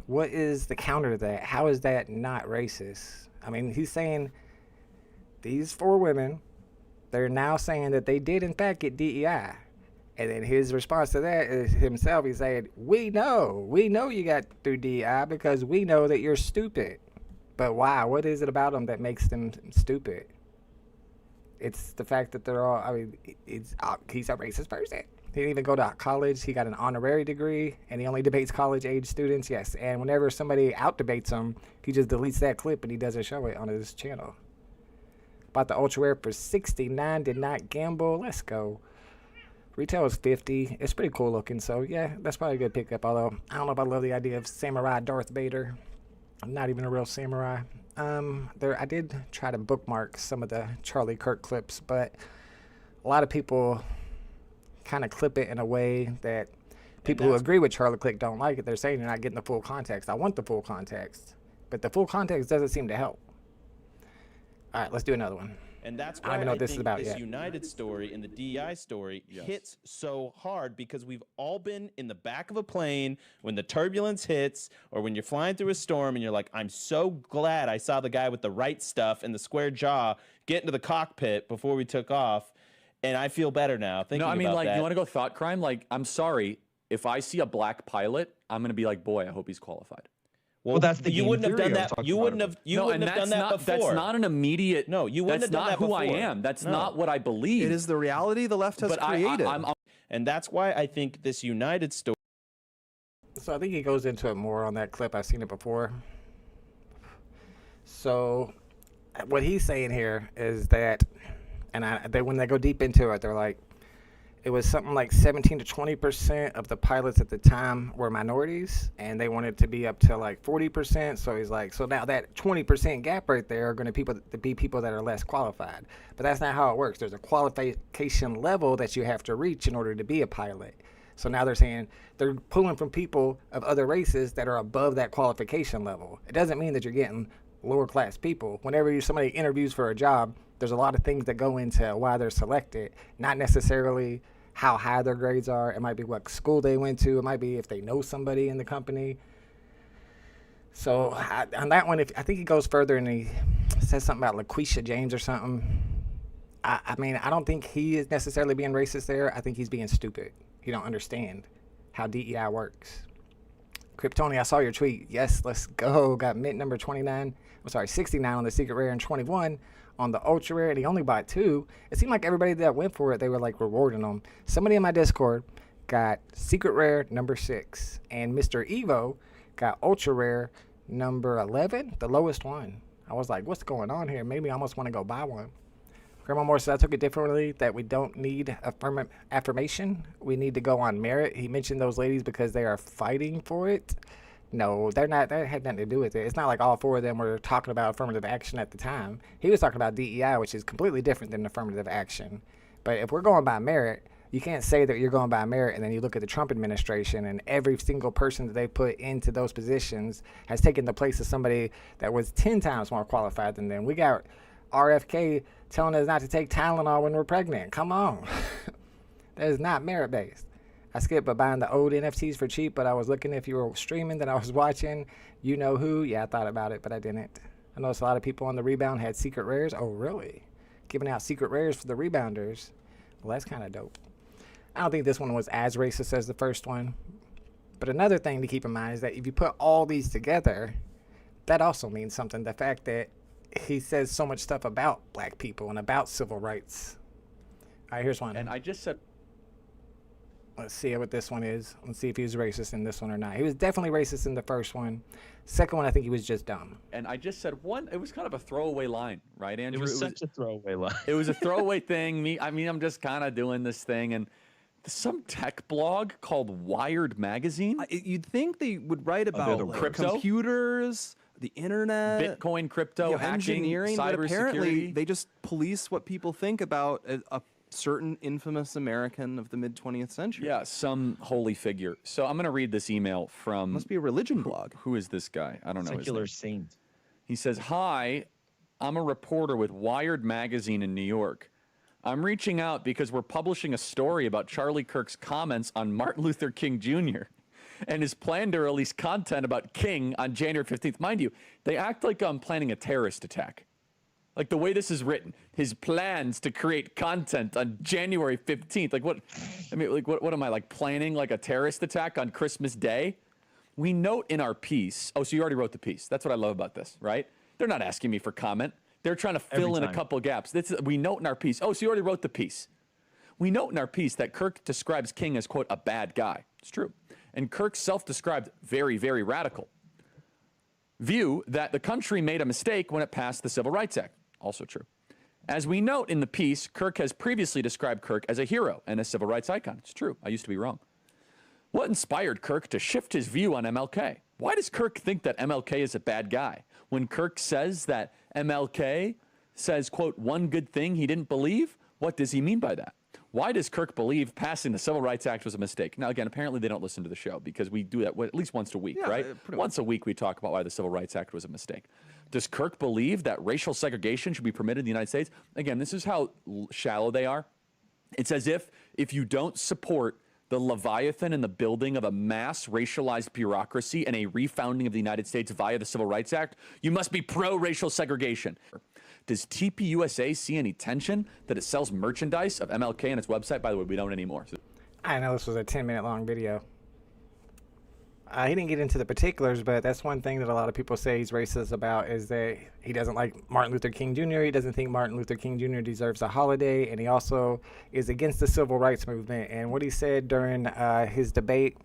the counter to that? How is that not racist? I mean, he's saying these 4 women, they're now saying that they did in fact get DEI. And then his response to that is himself, he's saying, we know you got through DEI because we know that you're stupid. But why? What is it about them that makes them stupid? It's the fact that they're all, I mean, he's a racist person. He didn't even go to college. He got an honorary degree, and he only debates college-age students. Yes, and whenever somebody out-debates him, he just deletes that clip and he doesn't show it on his channel. Bought the Ultra Rare for $69. Did not gamble. Let's go. Retail is $50. It's pretty cool looking, so yeah, that's probably a good pickup. Although I don't know if I love the idea of Samurai Darth Vader. I'm not even a real samurai. I did try to bookmark some of the Charlie Kirk clips, but a lot of people kind of clip it in a way that people who agree with Charlie Click don't like it. They're saying you're not getting the full context. I want the full context, but the full context doesn't seem to help. All right, let's do another one. And that's I don't why even know I what this is think about this yet. United story and the DEI story hits so hard, because we've all been in the back of a plane when the turbulence hits, or when you're flying through a storm and you're like, I'm so glad I saw the guy with the right stuff and the square jaw get into the cockpit before we took off, and I feel better now thinking No, I mean, about like, that. you want to go thought crime? Like, I'm sorry, if I see a black pilot, I'm going to be like, boy, I hope he's qualified. Well, that's the you game wouldn't have theory done I was that. talking You about wouldn't earlier. have. You No, wouldn't and have done that's that not, before. That's not an immediate. No, you wouldn't that's have done not that who I before. am. That's No. not what I believe. It is the reality the left has but created. And that's why I think this United story. So I think he goes into it more on that clip. I've seen it before. So what he's saying here is that, and when they go deep into it, they're like, it was something like 17 to 20% of the pilots at the time were minorities, and they wanted to be up to like 40%. So he's like, so now that 20% gap right there are going to be people that are less qualified. But that's not how it works. There's a qualification level that you have to reach in order to be a pilot. So now they're saying they're pulling from people of other races that are above that qualification level. It doesn't mean that you're getting lower class people. Whenever somebody interviews for a job, there's a lot of things that go into why they're selected, not necessarily how high their grades are. It might be what school they went to. It might be if they know somebody in the company. So on that one, I think he goes further and he says something about LaQuisha James or something. I mean, I don't think he is necessarily being racist there. I think he's being stupid. He don't understand how DEI works. Kryptoni, I saw your tweet. Yes, let's go. Got mint number 69 on the secret rare and 21 on the ultra rare, and he only bought 2. It seemed like everybody that went for it, they were like rewarding them. Somebody in my Discord got secret rare number 6, and Mr. Evo got ultra rare number 11, the lowest one. I was like, what's going on here? Maybe I almost want to go buy one. Grandma Moore said I took it differently, that we don't need affirmation. We need to go on merit. He mentioned those ladies because they are fighting for it. No, they're not. That had nothing to do with it. It's not like all 4 of them were talking about affirmative action at the time. He was talking about DEI, which is completely different than affirmative action. But if we're going by merit, you can't say that you're going by merit and then you look at the Trump administration and every single person that they put into those positions has taken the place of somebody that was 10 times more qualified than them. We got RFK telling us not to take Tylenol when we're pregnant. Come on. That is not merit-based. I skipped by buying the old NFTs for cheap, but I was looking if you were streaming that I was watching. You know who? Yeah, I thought about it, but I didn't. I noticed a lot of people on the rebound had secret rares. Oh, really? Giving out secret rares for the rebounders. Well, that's kind of dope. I don't think this one was as racist as the first one. But another thing to keep in mind is that if you put all these together, that also means something. The fact that he says so much stuff about black people and about civil rights. All right, here's one. And I just said, let's see what this one is. Let's see if he was racist in this one or not. He was definitely racist in the first one. Second one, I think he was just dumb. and I just said one. It was kind of a throwaway line, right, Andrew? It was such a throwaway line. It was a throwaway thing. I'm just kind of doing this thing, and some tech blog called Wired Magazine, You'd think they would write about like, crypto? computers, the internet, Bitcoin, crypto, hacking, engineering, but apparently cybersecurity. they just police what people think about a certain infamous American of the mid 20th century. Yeah, some holy figure. So I'm going to read this email from. Must be a religion blog. Who is this guy? I don't know. Secular His name. saint. He says, "Hi, I'm a reporter with Wired Magazine in New York. I'm reaching out because we're publishing a story about Charlie Kirk's comments on Martin Luther King Jr. and his plan to release content about King on January 15th. Mind you, they act like I'm planning a terrorist attack. Like the way this is written, his plans to create content on January 15th. Like what? I mean, like what am I like planning like a terrorist attack on Christmas Day? We note in our piece. Oh, so you already wrote the piece. That's what I love about this, right? They're not asking me for comment. They're trying to fill in a couple gaps. We note in our piece. Oh, so you already wrote the piece. We note in our piece that Kirk describes King as, quote, a bad guy. It's true. And Kirk self-described very, very radical view that the country made a mistake when it passed the Civil Rights Act. Also true. As we note in the piece, Kirk has previously described Kirk as a hero and a civil rights icon. It's true. I used to be wrong. What inspired Kirk to shift his view on MLK? Why does Kirk think that MLK is a bad guy? When Kirk says that MLK says, quote, one good thing he didn't believe, what does he mean by that? Why does Kirk believe passing the Civil Rights Act was a mistake? Now, again, apparently they don't listen to the show because we do that at least once a week, right? Once a week we talk about why the Civil Rights Act was a mistake. Does Kirk believe that racial segregation should be permitted in the United States? Again, this is how shallow they are. It's as if you don't support the Leviathan and the building of a mass racialized bureaucracy and a refounding of the United States via the Civil Rights Act, you must be pro-racial segregation. Does TPUSA see any tension that it sells merchandise of MLK on its website? By the way, we don't anymore. I know this was a 10-minute long video. He didn't get into the particulars, but that's one thing that a lot of people say he's racist about is that he doesn't like Martin Luther King Jr. He doesn't think Martin Luther King Jr. deserves a holiday, and he also is against the civil rights movement. And what he said during his debate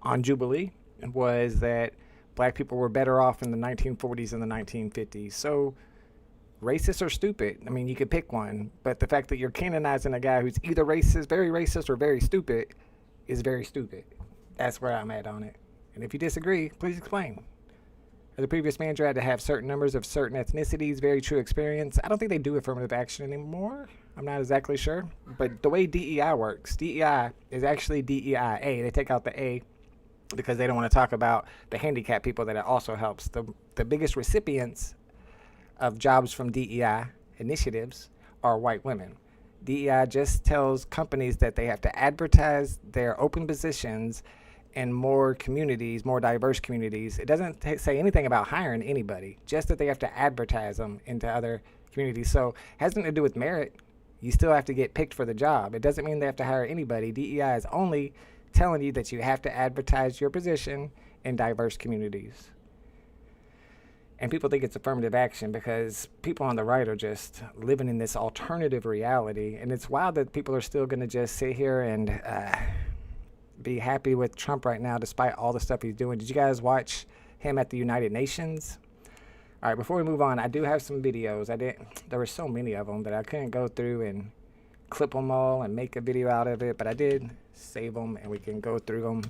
on Jubilee was that black people were better off in the 1940s and the 1950s. So racist or stupid? I mean, you could pick one, but the fact that you're canonizing a guy who's either racist, very racist, or very stupid is very stupid. That's where I'm at on it. And if you disagree, please explain. The previous manager had to have certain numbers of certain ethnicities, very true experience. I don't think they do affirmative action anymore. I'm not exactly sure. But the way DEI works, DEI is actually DEIA. They take out the A because they don't want to talk about the handicapped people that it also helps. The biggest recipients of jobs from DEI initiatives are white women. DEI just tells companies that they have to advertise their open positions in more communities, more diverse communities. It doesn't say anything about hiring anybody, just that they have to advertise them into other communities. So it has nothing to do with merit. You still have to get picked for the job. It doesn't mean they have to hire anybody. DEI is only telling you that you have to advertise your position in diverse communities. And people think it's affirmative action because people on the right are just living in this alternative reality. And it's wild that people are still going to just sit here and be happy with Trump right now, despite all the stuff he's doing. Did you guys watch him at the United Nations? All right, before we move on, I do have some videos. There were so many of them that I couldn't go through and clip them all and make a video out of it, but I did save them and we can go through them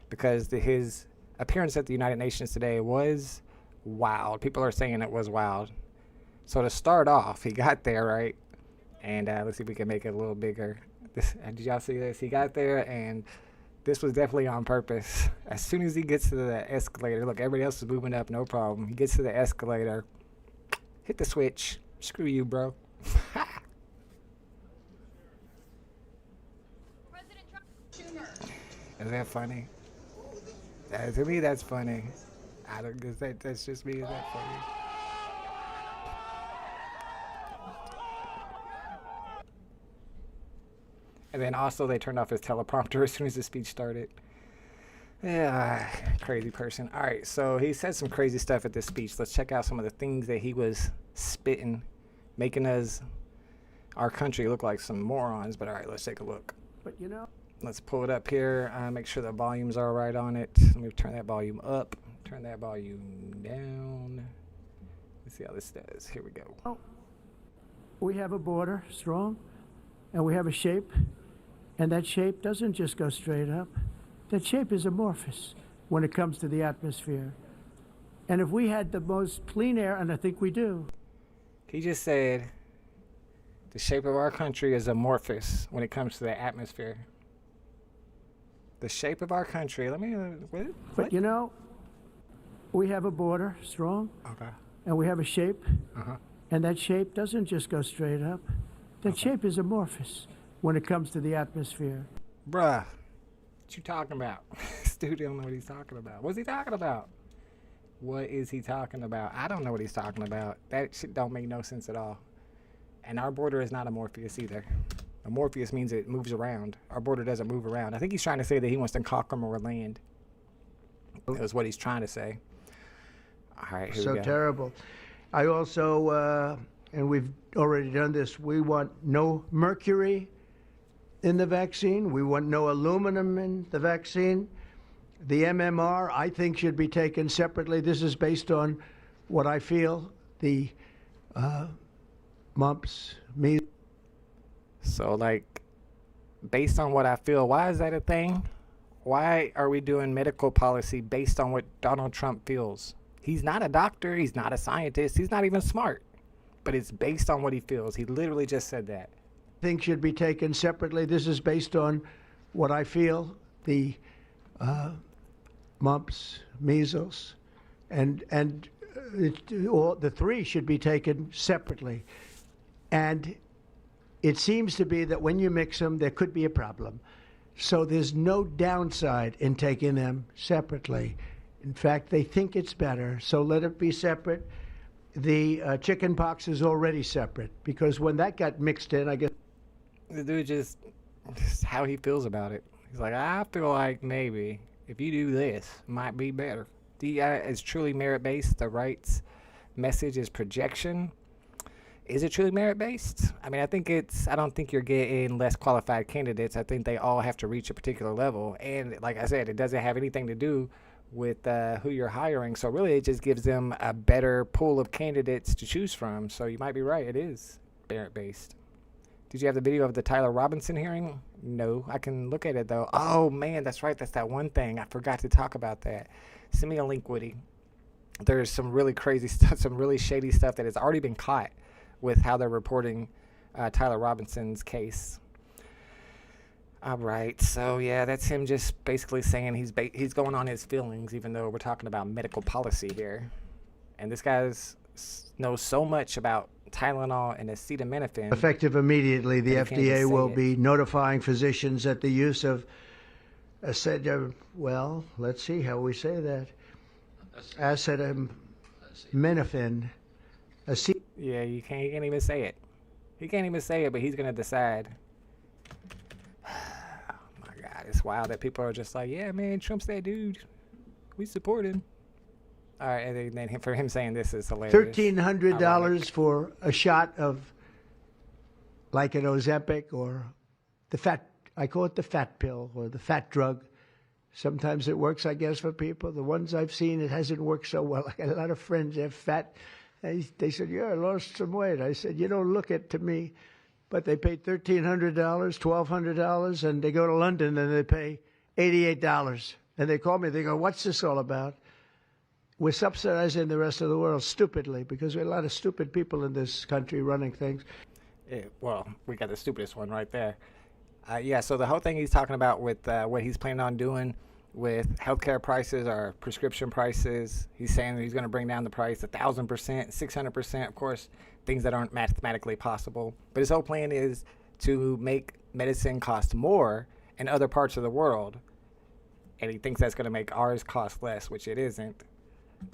because his appearance at the United Nations today was wild. People are saying it was wild. So to start off, he got there, right? And let's see if we can make it a little bigger. Did y'all see this? He got there and this was definitely on purpose. As soon as he gets to the escalator, look, everybody else is moving up, no problem. He gets to the escalator, hit the switch. Screw you, bro. Is that funny? To me, that's funny. I don't guess that's just me. Is that funny? And then also they turned off his teleprompter as soon as the speech started. Yeah, crazy person. All right, so he said some crazy stuff at this speech. Let's check out some of the things that he was spitting, making our country look like some morons. But all right, let's take a look. But you know, let's pull it up here. Make sure the volumes are right on it. Let me turn that volume up. Turn that volume down. Let's see how this does. Here we go. we have a border, strong, and we have a shape. And that shape doesn't just go straight up. That shape is amorphous when it comes to the atmosphere. And if we had the most clean air, and I think we do. He just said the shape of our country is amorphous when it comes to the atmosphere. The shape of our country, let me, what? But you know, we have a border, strong. Okay. And we have a shape. Uh-huh. And that shape doesn't just go straight up. That shape is amorphous when it comes to the atmosphere. Bruh, what you talking about? This dude don't know what he's talking about. What's he talking about? What is he talking about? I don't know what he's talking about. That shit don't make no sense at all. And our border is not amorphous either. Amorphous means it moves around. Our border doesn't move around. I think he's trying to say that he wants to conquer more land. That's what he's trying to say. All right, here we go. So terrible. I also, and we've already done this, we want no mercury in the vaccine. We want no aluminum in the vaccine. The MMR, I think, should be taken separately. This is based on what I feel, the mumps, measles. So, like, based on what I feel, why is that a thing? Why are we doing medical policy based on what Donald Trump feels? He's not a doctor. He's not a scientist. He's not even smart. But it's based on what he feels. He literally just said that. Things should be taken separately. This is based on what I feel, the mumps, measles, and all the three should be taken separately. And it seems to be that when you mix them, there could be a problem. So there's no downside in taking them separately. In fact, they think it's better, so let it be separate. The chicken pox is already separate, because when that got mixed in, I guess... The dude just how he feels about it. He's like, I feel like maybe if you do this, might be better. DEI is truly merit-based. The rights message is projection. Is it truly merit-based? I mean, I don't think you're getting less qualified candidates. I think they all have to reach a particular level. And like I said, it doesn't have anything to do with who you're hiring. So really, it just gives them a better pool of candidates to choose from. So you might be right. It is merit-based. Did you have the video of the Tyler Robinson hearing? No. I can look at it, though. Oh, man, that's right. That's that one thing. I forgot to talk about that. Send me a link, Woody. There's some really crazy stuff, some really shady stuff that has already been caught with how they're reporting Tyler Robinson's case. All right. So, yeah, that's him just basically saying he's going on his feelings, even though we're talking about medical policy here. And this guy knows so much about Tylenol and acetaminophen. Effective immediately, the FDA will be notifying physicians that the use of well, let's see how we say that. Acetaminophen. Yeah, he can't even say it. He can't even say it, but he's going to decide. Oh, my God. It's wild that people are just like, yeah, man, Trump's that dude. We support him. All right, and then for him saying this is hilarious. $1,300 for a shot of like an Ozempic or the fat, I call it the fat pill or the fat drug. Sometimes it works, I guess, for people. The ones I've seen, it hasn't worked so well. I got a lot of friends that have fat. They said, yeah, I lost some weight. I said, you don't look it to me. But they paid $1,300, $1,200, and they go to London and they pay $88. And they call me, they go, what's this all about? We're subsidizing the rest of the world stupidly because there are a lot of stupid people in this country running things. Yeah, well, we got the stupidest one right there. Yeah, so the whole thing he's talking about with what he's planning on doing with healthcare prices or prescription prices, he's saying that he's going to bring down the price 1,000%, 600%, of course, things that aren't mathematically possible. But his whole plan is to make medicine cost more in other parts of the world. And he thinks that's going to make ours cost less, which it isn't.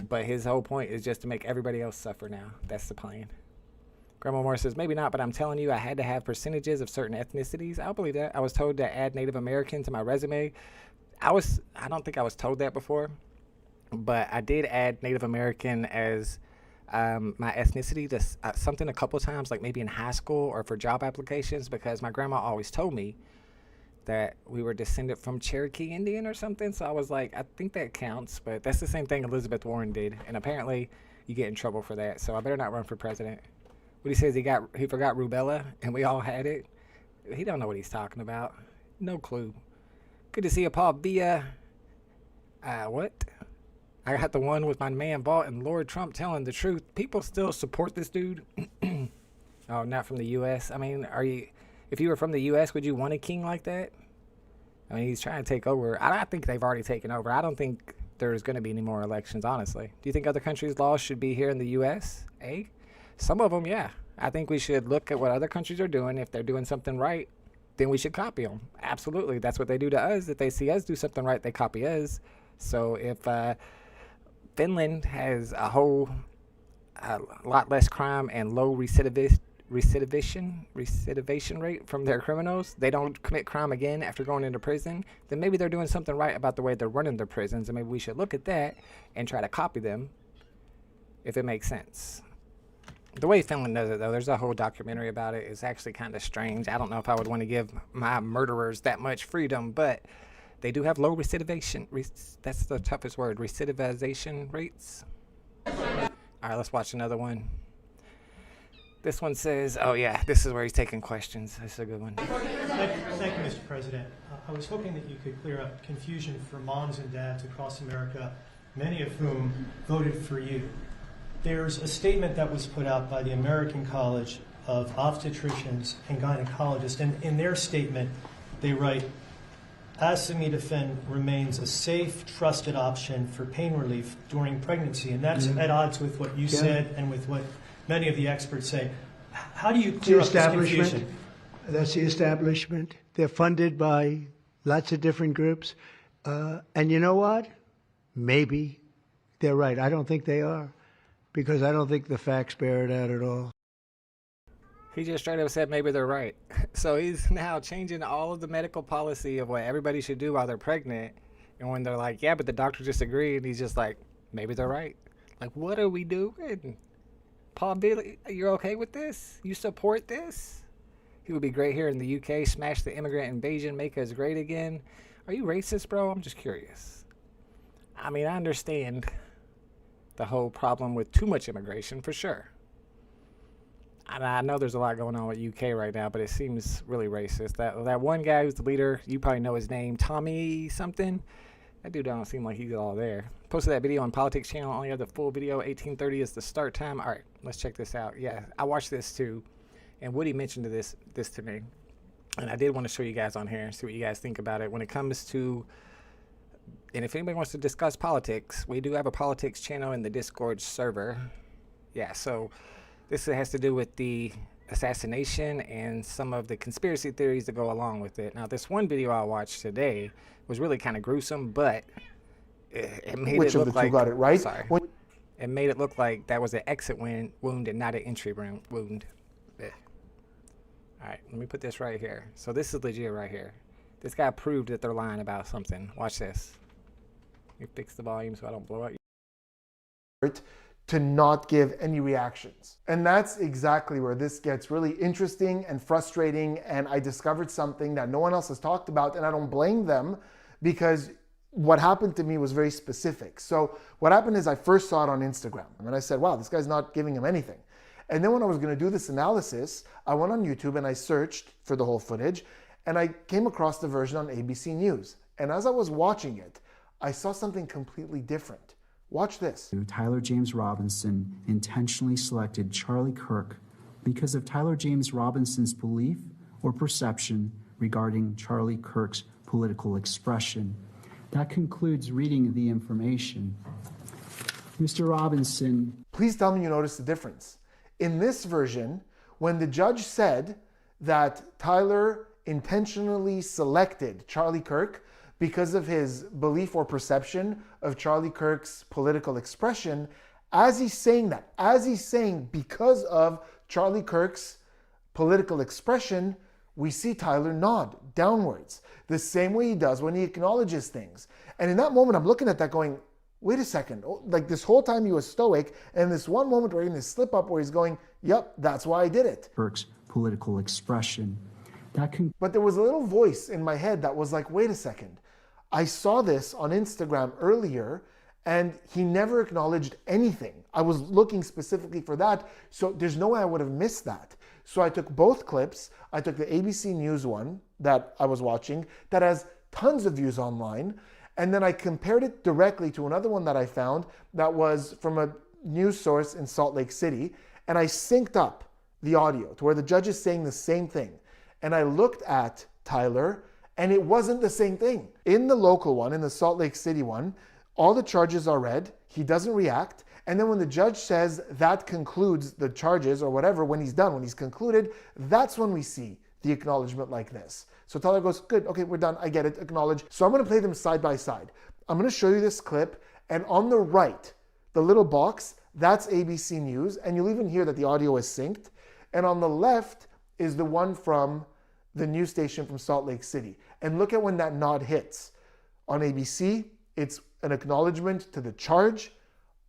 But his whole point is just to make everybody else suffer now. That's the plan. Grandma Moore says, maybe not, but I'm telling you, I had to have percentages of certain ethnicities. I'll believe that. I was told to add Native American to my resume. I don't think I was told that before, but I did add Native American as my ethnicity to something a couple times, like maybe in high school or for job applications, because my grandma always told me that we were descended from Cherokee Indian or something. So I was like, I think that counts, but that's the same thing Elizabeth Warren did. And apparently you get in trouble for that. So I better not run for president. What he says, he forgot rubella and we all had it. He don't know what he's talking about. No clue. Good to see you, Paul Villa. What? I got the one with my man Vaught and Lord Trump telling the truth. People still support this dude. Oh, not from the U.S. I mean, if you were from the U.S., would you want a king like that? I mean, he's trying to take over. I think they've already taken over. I don't think there's going to be any more elections, honestly. Do you think other countries' laws should be here in the U.S.? Some of them, yeah. I think we should look at what other countries are doing. If they're doing something right, then we should copy them. Absolutely. That's what they do to us. If they see us do something right, they copy us. So if Finland has a lot less crime and low recidivation rate from their criminals, they don't commit crime again after going into prison, then maybe they're doing something right about the way they're running their prisons, and maybe we should look at that and try to copy them if it makes sense. The way Finland does it, though, there's a whole documentary about it. It's actually kind of strange. I don't know if I would want to give my murderers that much freedom, but they do have low recidivation. That's the toughest word. Recidivization rates. All right, let's watch another one. This one says, oh, yeah, this is where he's taking questions. This is a good one. Thank you, Mr. President. I was hoping that you could clear up confusion for moms and dads across America, many of whom voted for you. There's a statement that was put out by the American College of obstetricians and gynecologists, and in their statement, they write, acetaminophen remains a safe, trusted option for pain relief during pregnancy, and that's at odds with what you said and with what many of the experts say. How do you clear up this confusion? That's the establishment. They're funded by lots of different groups. And you know what? Maybe they're right. I don't think they are, because I don't think the facts bear it out at all. He just straight up said maybe they're right. So he's now changing all of the medical policy of what everybody should do while they're pregnant. And when they're like, yeah, but the doctor just agreed, he's just like, maybe they're right. Like, what are we doing? Paul Billy, you're okay with this? You support this? He would be great here in the UK, smash the immigrant invasion, make us great again. Are you racist, bro? I'm just curious. I mean, I understand the whole problem with too much immigration, for sure. And I know there's a lot going on with UK right now, but it seems really racist. That one guy who's the leader, you probably know his name, Tommy something. That dude don't seem like he's all there. Posted that video on Politics channel. Only have the full video. 18:30 is the start time. All right, let's check this out. Yeah, I watched this too, and Woody mentioned this to me, and I did want to show you guys on here and see what you guys think about it when it comes to. And if anybody wants to discuss politics, we do have a politics channel in the Discord server. Yeah, so. This has to do with the assassination and some of the conspiracy theories that go along with it. Now, this one video I watched today was really kind of gruesome, but it made it look like... got it right? Sorry. It made it look like that was an exit wound and not an entry wound. All right, let me put this right here. So this is legit right here. This guy proved that they're lying about something. Watch this. Let me fix the volume so I don't blow up. To not give any reactions. And that's exactly where this gets really interesting and frustrating, and I discovered something that no one else has talked about, and I don't blame them, because what happened to me was very specific. So what happened is I first saw it on Instagram, and I said, wow, this guy's not giving him anything. And then when I was gonna do this analysis, I went on YouTube and I searched for the whole footage, and I came across the version on ABC News. And as I was watching it, I saw something completely different. Watch this. Tyler James Robinson intentionally selected Charlie Kirk because of Tyler James Robinson's belief or perception regarding Charlie Kirk's political expression. That concludes reading the information. Mr. Robinson. Please tell me you notice the difference. In this version, when the judge said that Tyler intentionally selected Charlie Kirk because of his belief or perception of Charlie Kirk's political expression, as he's saying that, because of Charlie Kirk's political expression, we see Tyler nod downwards, the same way he does when he acknowledges things. And in that moment, I'm looking at that going, wait a second, like this whole time he was stoic, and this one moment where in this slip up where he's going, yep, that's why I did it. Kirk's political expression. But there was a little voice in my head that was like, wait a second. I saw this on Instagram earlier, and he never acknowledged anything. I was looking specifically for that, so there's no way I would have missed that. So I took both clips. I took the ABC News one that I was watching that has tons of views online, and then I compared it directly to another one that I found that was from a news source in Salt Lake City, and I synced up the audio to where the judge is saying the same thing. And I looked at Tyler, and it wasn't the same thing. In the local one, in the Salt Lake City one, all the charges are read, he doesn't react, and then when the judge says that concludes the charges or whatever, when he's done, when he's concluded, that's when we see the acknowledgement like this. So Tyler goes, good, okay, we're done, I get it, acknowledge. So I'm gonna play them side by side. I'm gonna show you this clip, and on the right, the little box, that's ABC News, and you'll even hear that the audio is synced. And on the left is the one from the news station from Salt Lake City. And look at when that nod hits. On ABC, it's an acknowledgement to the charge.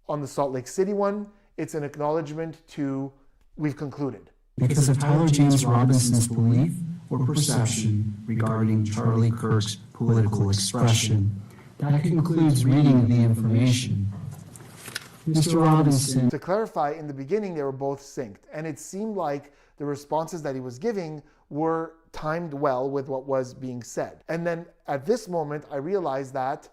On the Salt Lake City one, it's an acknowledgement to we've concluded. Because of Tyler James Robinson's belief or perception regarding Charlie Kirk's political expression. That concludes reading the information. Mr. Robinson. To clarify, in the beginning, they were both synced, and it seemed like the responses that he was giving were timed well with what was being said. And then at this moment, I realized that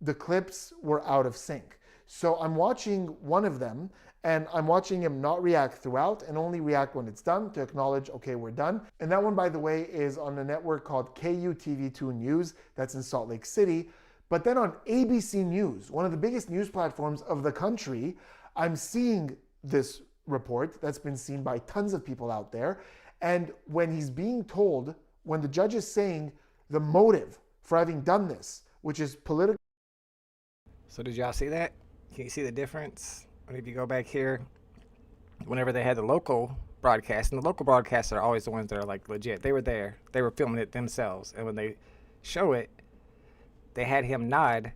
the clips were out of sync. So I'm watching one of them, and I'm watching him not react throughout and only react when it's done to acknowledge, okay, we're done. And that one, by the way, is on a network called KUTV2 News that's in Salt Lake City. But then on ABC News, one of the biggest news platforms of the country, I'm seeing this report that's been seen by tons of people out there. And when he's being told, when the judge is saying the motive for having done this, which is political. So did y'all see that? Can you see the difference? If you go back here, whenever they had the local broadcast, and the local broadcasts are always the ones that are like legit. They were there. They were filming it themselves. And when they show it, they had him nod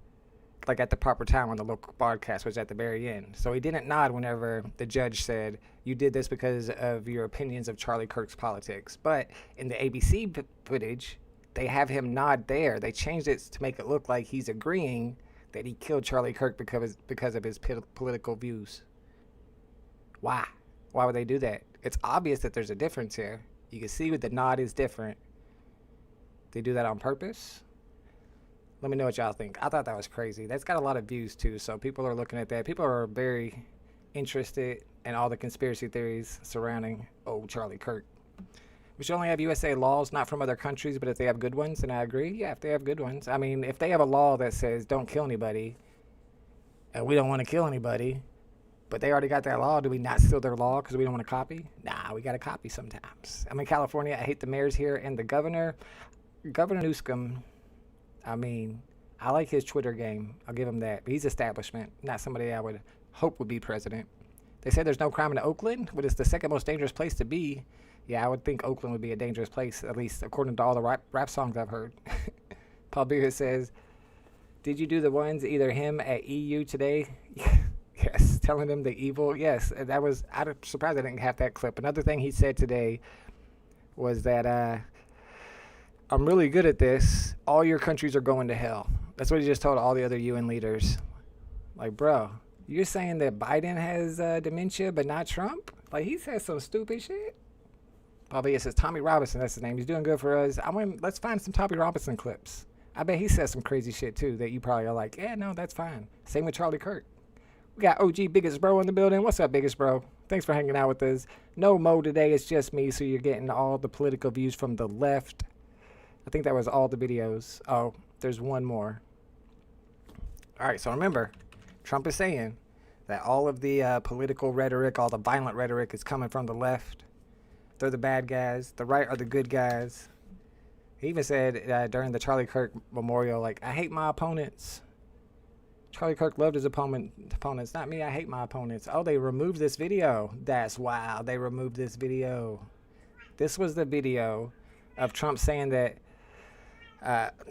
like at the proper time when the local broadcast was at the very end. So he didn't nod whenever the judge said, you did this because of your opinions of Charlie Kirk's politics. But in the ABC footage, they have him nod there. They changed it to make it look like he's agreeing that he killed Charlie Kirk because of his political views. Why? Why would they do that? It's obvious that there's a difference here. You can see the nod is different. They do that on purpose? Let me know what y'all think. I thought that was crazy. That's got a lot of views too, so people are looking at that. People are very interested in all the conspiracy theories surrounding old Charlie Kirk. We should only have USA laws, not from other countries, but if they have good ones, and I agree, yeah, if they have good ones. I mean, if they have a law that says don't kill anybody, and we don't want to kill anybody, but they already got that law, do we not steal their law because we don't want to copy? Nah, we got to copy sometimes. I'm in California. I hate the mayors here and the governor. Governor Newsom, I mean, I like his Twitter game. I'll give him that. But he's establishment, not somebody I would hope would be president. They say there's no crime in Oakland, but it's the second most dangerous place to be. Yeah, I would think Oakland would be a dangerous place, at least according to all the rap songs I've heard. Paul Beer says, did you do the ones, either him at EU today? Yes, telling them the evil. Yes, that was, I'm surprised I didn't have that clip. Another thing he said today was that I'm really good at this. All your countries are going to hell. That's what he just told all the other UN leaders. Like, bro, you're saying that Biden has dementia, but not Trump? Like, he says some stupid shit. Probably it says Tommy Robinson, that's his name. He's doing good for us. Let's find some Tommy Robinson clips. I bet he says some crazy shit too that you probably are like, yeah, no, that's fine. Same with Charlie Kirk. We got OG Biggest Bro in the building. What's up, Biggest Bro? Thanks for hanging out with us. No Mo today, it's just me, so you're getting all the political views from the left. I think that was all the videos. Oh, there's one more. All right, so remember, Trump is saying that all of the political rhetoric, all the violent rhetoric is coming from the left. They're the bad guys. The right are the good guys. He even said during the Charlie Kirk memorial, like, I hate my opponents. Charlie Kirk loved his opponents. Not me, I hate my opponents. Oh, they removed this video. That's wild. They removed this video. This was the video of Trump saying that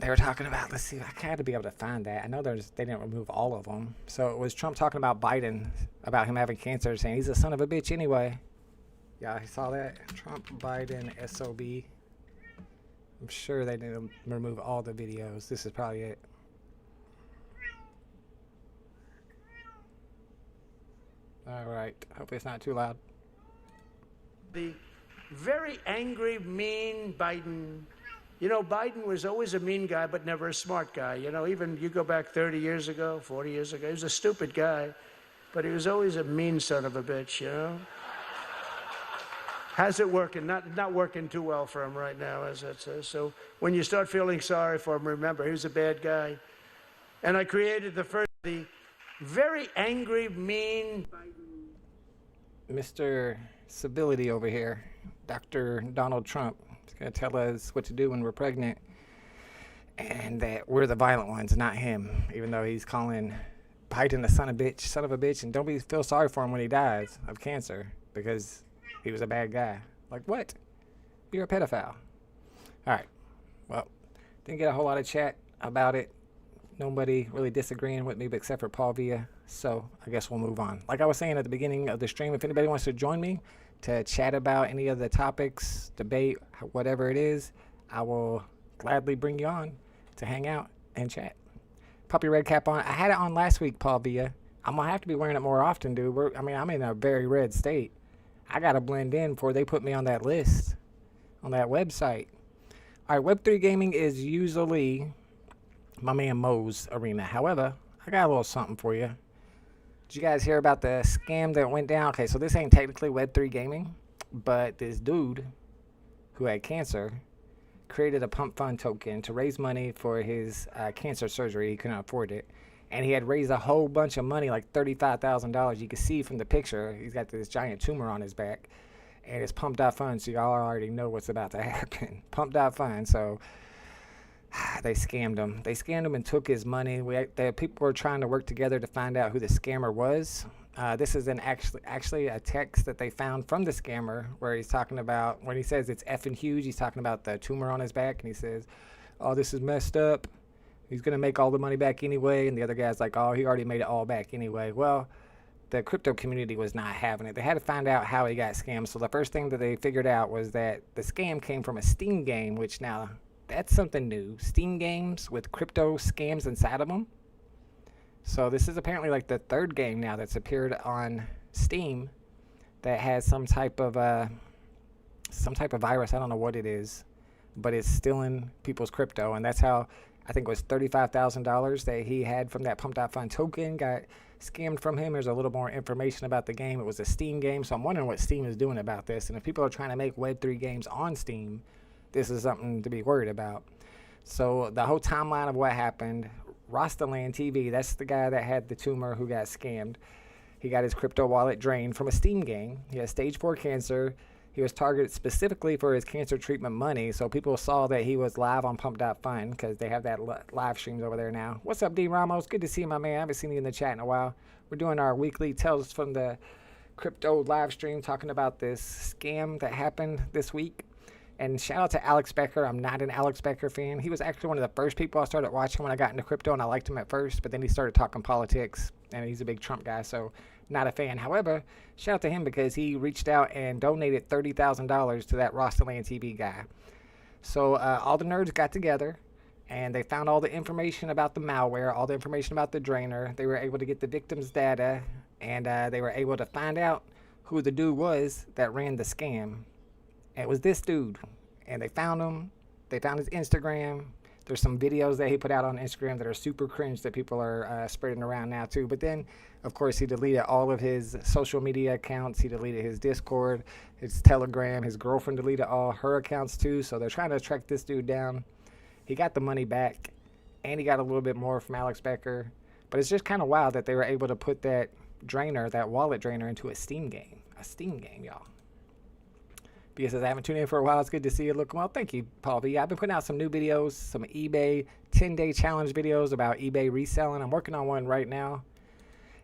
they were talking about, let's see, I had to be able to find that. I know they didn't remove all of them. So it was Trump talking about Biden, about him having cancer, saying he's a son of a bitch anyway. Yeah, I saw that. Trump, Biden, SOB. I'm sure they didn't remove all the videos. This is probably it. All right. Hopefully it's not too loud. The very angry, mean Biden. You know, Biden was always a mean guy, but never a smart guy. You know, even you go back 30 years ago, 40 years ago, he was a stupid guy, but he was always a mean son of a bitch, you know? How's it working? Not working too well for him right now, as it says. So when you start feeling sorry for him, remember, he was a bad guy. And I created the very angry, mean Mr. Civility over here, Dr. Donald Trump, is going to tell us what to do when we're pregnant, and that we're the violent ones, not him, even though he's calling Biden a son of a bitch, and don't feel sorry for him when he dies of cancer, because he was a bad guy. Like, what? You're a pedophile. All right. Well, didn't get a whole lot of chat about it. Nobody really disagreeing with me except for Paul Villa. So I guess we'll move on. Like I was saying at the beginning of the stream, if anybody wants to join me to chat about any of the topics, debate, whatever it is, I will gladly bring you on to hang out and chat. Pop your red cap on. I had it on last week, Paul Villa. I'm going to have to be wearing it more often, dude. I'm in a very red state. I got to blend in before they put me on that list, on that website. All right, Web3 gaming is usually my man Mo's arena. However, I got a little something for you. Did you guys hear about the scam that went down? Okay, so this ain't technically Web3 gaming, but this dude who had cancer created a pump fund token to raise money for his cancer surgery. He couldn't afford it. And he had raised a whole bunch of money, like $35,000. You can see from the picture, he's got this giant tumor on his back. And it's pump.fund, so y'all already know what's about to happen. Pump.fund, so they scammed him. They scammed him and took his money. People were trying to work together to find out who the scammer was. This is actually a text that they found from the scammer where he's talking about, when he says it's effing huge, he's talking about the tumor on his back, and he says, oh, this is messed up. He's going to make all the money back anyway. And the other guy's like, oh, he already made it all back anyway. Well, the crypto community was not having it. They had to find out how he got scammed. So the first thing that they figured out was that the scam came from a Steam game, which now that's something new. Steam games with crypto scams inside of them. So this is apparently like the third game now that's appeared on Steam that has some type of virus. I don't know what it is, but it's stealing people's crypto. And that's how I think it was $35,000 that he had from that pump.fund token got scammed from him. There's a little more information about the game. It was a Steam game, so I'm wondering what Steam is doing about this. And if people are trying to make Web3 games on Steam, this is something to be worried about. So the whole timeline of what happened, Rostaland TV, that's the guy that had the tumor who got scammed. He got his crypto wallet drained from a Steam game. He has stage 4 cancer. He was targeted specifically for his cancer treatment money, so people saw that he was live on Pump.Fund because they have that live streams over there now. What's up, D. Ramos? Good to see you, my man. I haven't seen you in the chat in a while. We're doing our weekly Tales from the Crypto live stream talking about this scam that happened this week. And shout out to Alex Becker. I'm not an Alex Becker fan. He was actually one of the first people I started watching when I got into crypto, and I liked him at first, but then he started talking politics, and he's a big Trump guy, so not a fan. However, shout out to him because he reached out and donated $30,000 to that Rostaland TV guy. So all the nerds got together, and they found all the information about the malware, all the information about the drainer. They were able to get the victim's data, and they were able to find out who the dude was that ran the scam. It was this dude, and they found him. They found his Instagram. There's some videos that he put out on Instagram that are super cringe that people are spreading around now too. But then, of course, he deleted all of his social media accounts. He deleted his Discord, his Telegram. His girlfriend deleted all her accounts too. So they're trying to track this dude down. He got the money back, and he got a little bit more from Alex Becker. But it's just kind of wild that they were able to put that drainer, that wallet drainer, into a Steam game. A Steam game, y'all. Because I haven't tuned in for a while. It's good to see you. Look, well, thank you, Paul V. I've been putting out some new videos, some eBay 10-day challenge videos about eBay reselling. I'm working on one right now.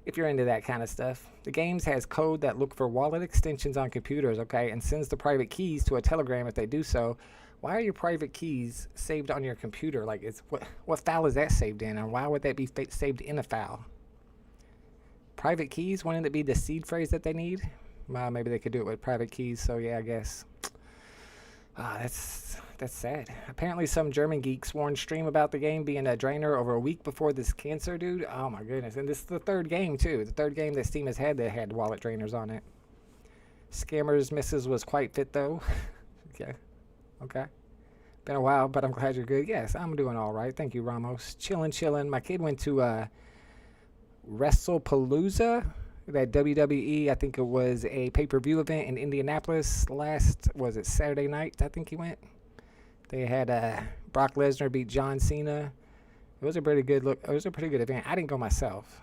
If you're into that kind of stuff. The games has code that look for wallet extensions on computers, okay, and sends the private keys to a Telegram if they do so. Why are your private keys saved on your computer? Like, what file is that saved in, and why would that be saved in a file? Private keys, wouldn't it be the seed phrase that they need? Maybe they could do it with private keys, so yeah, I guess. That's sad. Apparently some German geeks warned stream about the game being a drainer over a week before this cancer dude. Oh my goodness. And this is the third game too. The third game that Steam has had that had wallet drainers on it. Scammers missus was quite fit though. Yeah. Okay. Been a while, but I'm glad you're good. Yes, I'm doing all right. Thank you, Ramos. Chillin'. My kid went to WrestlePalooza. That WWE, I think it was a pay-per-view event in Indianapolis Saturday night, I think he went. They had Brock Lesnar beat John Cena. It was a pretty good look. It was a pretty good event. I didn't go myself,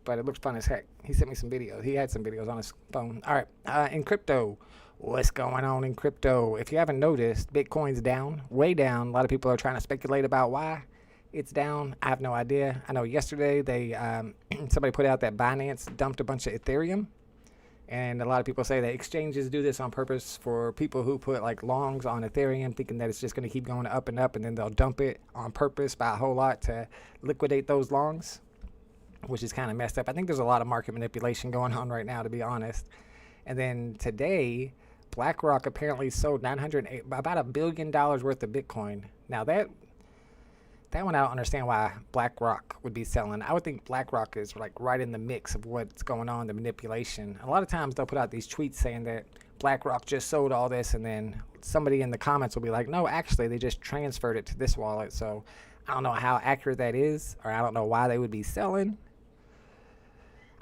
but it looked fun as heck. He sent me some videos. He had some videos on his phone. All right, in crypto, what's going on in crypto? If you haven't noticed, Bitcoin's down, way down. A lot of people are trying to speculate about why it's down. I have no idea. I know yesterday they somebody put out that Binance dumped a bunch of Ethereum, and a lot of people say that exchanges do this on purpose for people who put like longs on Ethereum, thinking that it's just going to keep going up and up, and then they'll dump it on purpose by a whole lot to liquidate those longs, which is kind of messed up. I think there's a lot of market manipulation going on right now, to be honest. And then today, BlackRock apparently sold about $1 billion worth of Bitcoin. Now that one I don't understand why BlackRock would be selling. I would think BlackRock is like right in the mix of what's going on, the manipulation. A lot of times they'll put out these tweets saying that BlackRock just sold all this, and then somebody in the comments will be like, no, actually they just transferred it to this wallet. So I don't know how accurate that is, or I don't know why they would be selling.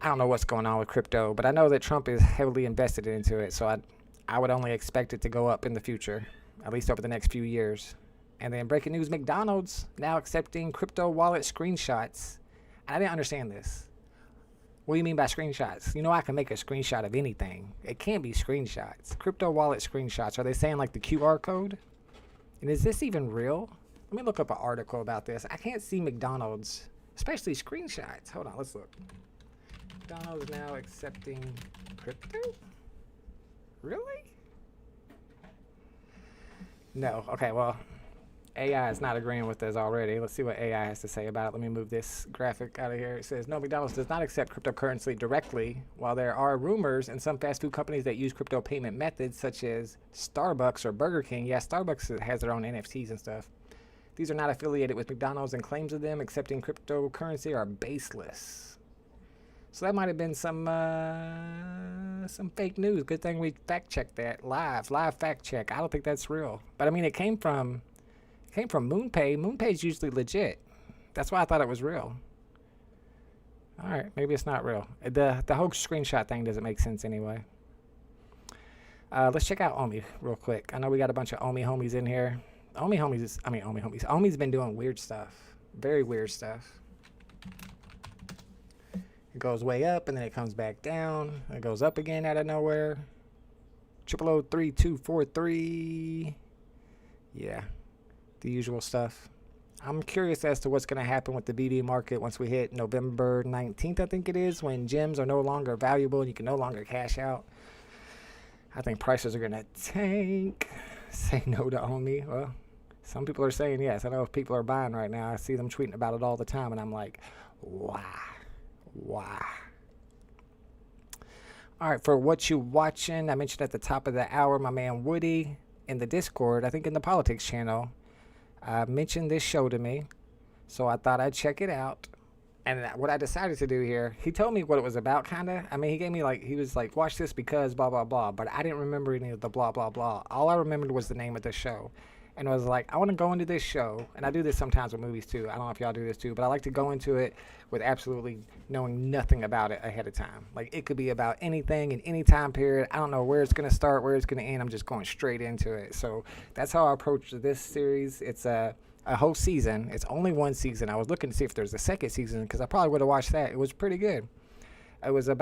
I don't know what's going on with crypto, but I know that Trump is heavily invested into it, so I would only expect it to go up in the future, at least over the next few years. And then breaking news, McDonald's now accepting crypto wallet screenshots. I didn't understand this. What do you mean by screenshots? You know I can make a screenshot of anything. It can't be screenshots. Crypto wallet screenshots. Are they saying like the QR code? And is this even real? Let me look up an article about this. I can't see McDonald's, especially screenshots. Hold on, let's look. McDonald's now accepting crypto? Really? No. Okay, well, AI is not agreeing with this already. Let's see what AI has to say about it. Let me move this graphic out of here. It says, no, McDonald's does not accept cryptocurrency directly. While there are rumors in some fast food companies that use crypto payment methods, such as Starbucks or Burger King. Yeah, Starbucks has their own NFTs and stuff. These are not affiliated with McDonald's, and claims of them accepting cryptocurrency are baseless. So that might have been some fake news. Good thing we fact-checked that live fact check. I don't think that's real. But I mean, it came from MoonPay. MoonPay's usually legit. That's why I thought it was real. All right, maybe it's not real. The whole screenshot thing doesn't make sense anyway. Let's check out Omi real quick. I know we got a bunch of Omi homies in here. Omi's been doing weird stuff. Very weird stuff. It goes way up and then it comes back down. It goes up again out of nowhere. 0003243. Yeah. The usual stuff. I'm curious as to what's going to happen with the BD market once we hit November 19th, I think it is, when gems are no longer valuable and you can no longer cash out. I think prices are going to tank. Say no to Omi. Well, some people are saying yes. I know if people are buying right now. I see them tweeting about it all the time, and I'm like, why? All right, for what you watching, I mentioned at the top of the hour, my man Woody in the Discord, I think in the politics channel, mentioned this show to me, so I thought I'd check it out. And what I decided to do here, he told me what it was about, kind of. I mean, he gave me he was like, watch this because blah, blah, blah. But I didn't remember any of the blah, blah, blah. All I remembered was the name of the show. And I was like, I want to go into this show. And I do this sometimes with movies, too. I don't know if y'all do this, too. But I like to go into it with absolutely knowing nothing about it ahead of time. Like, it could be about anything in any time period. I don't know where it's going to start, where it's going to end. I'm just going straight into it. So that's how I approach this series. It's a whole season. It's only one season. I was looking to see if there's a second season because I probably would have watched that. It was pretty good. It was in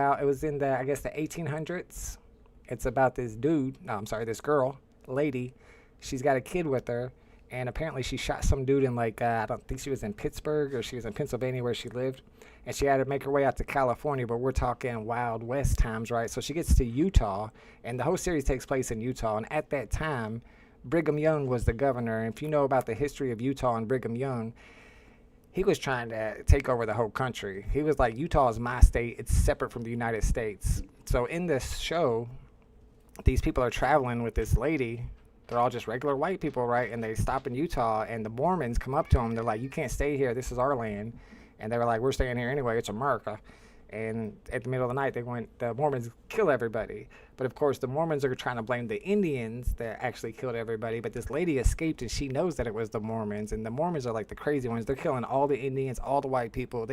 the, I guess, the 1800s. It's about this girl, lady. She's got a kid with her, and apparently she shot some dude in I don't think she was in Pittsburgh or she was in Pennsylvania where she lived, and she had to make her way out to California, but we're talking Wild West times, right? So she gets to Utah, and the whole series takes place in Utah, and at that time, Brigham Young was the governor. And if you know about the history of Utah and Brigham Young, he was trying to take over the whole country. He was like, Utah is my state. It's separate from the United States. So in this show, these people are traveling with this lady. They're all just regular white people, right? And they stop in Utah, and the Mormons come up to them. They're like, you can't stay here. This is our land. And they were like, we're staying here anyway. It's America. And at the middle of the night, the Mormons kill everybody. But of course, the Mormons are trying to blame the Indians that actually killed everybody. But this lady escaped, and she knows that it was the Mormons. And the Mormons are like the crazy ones. They're killing all the Indians, all the white people.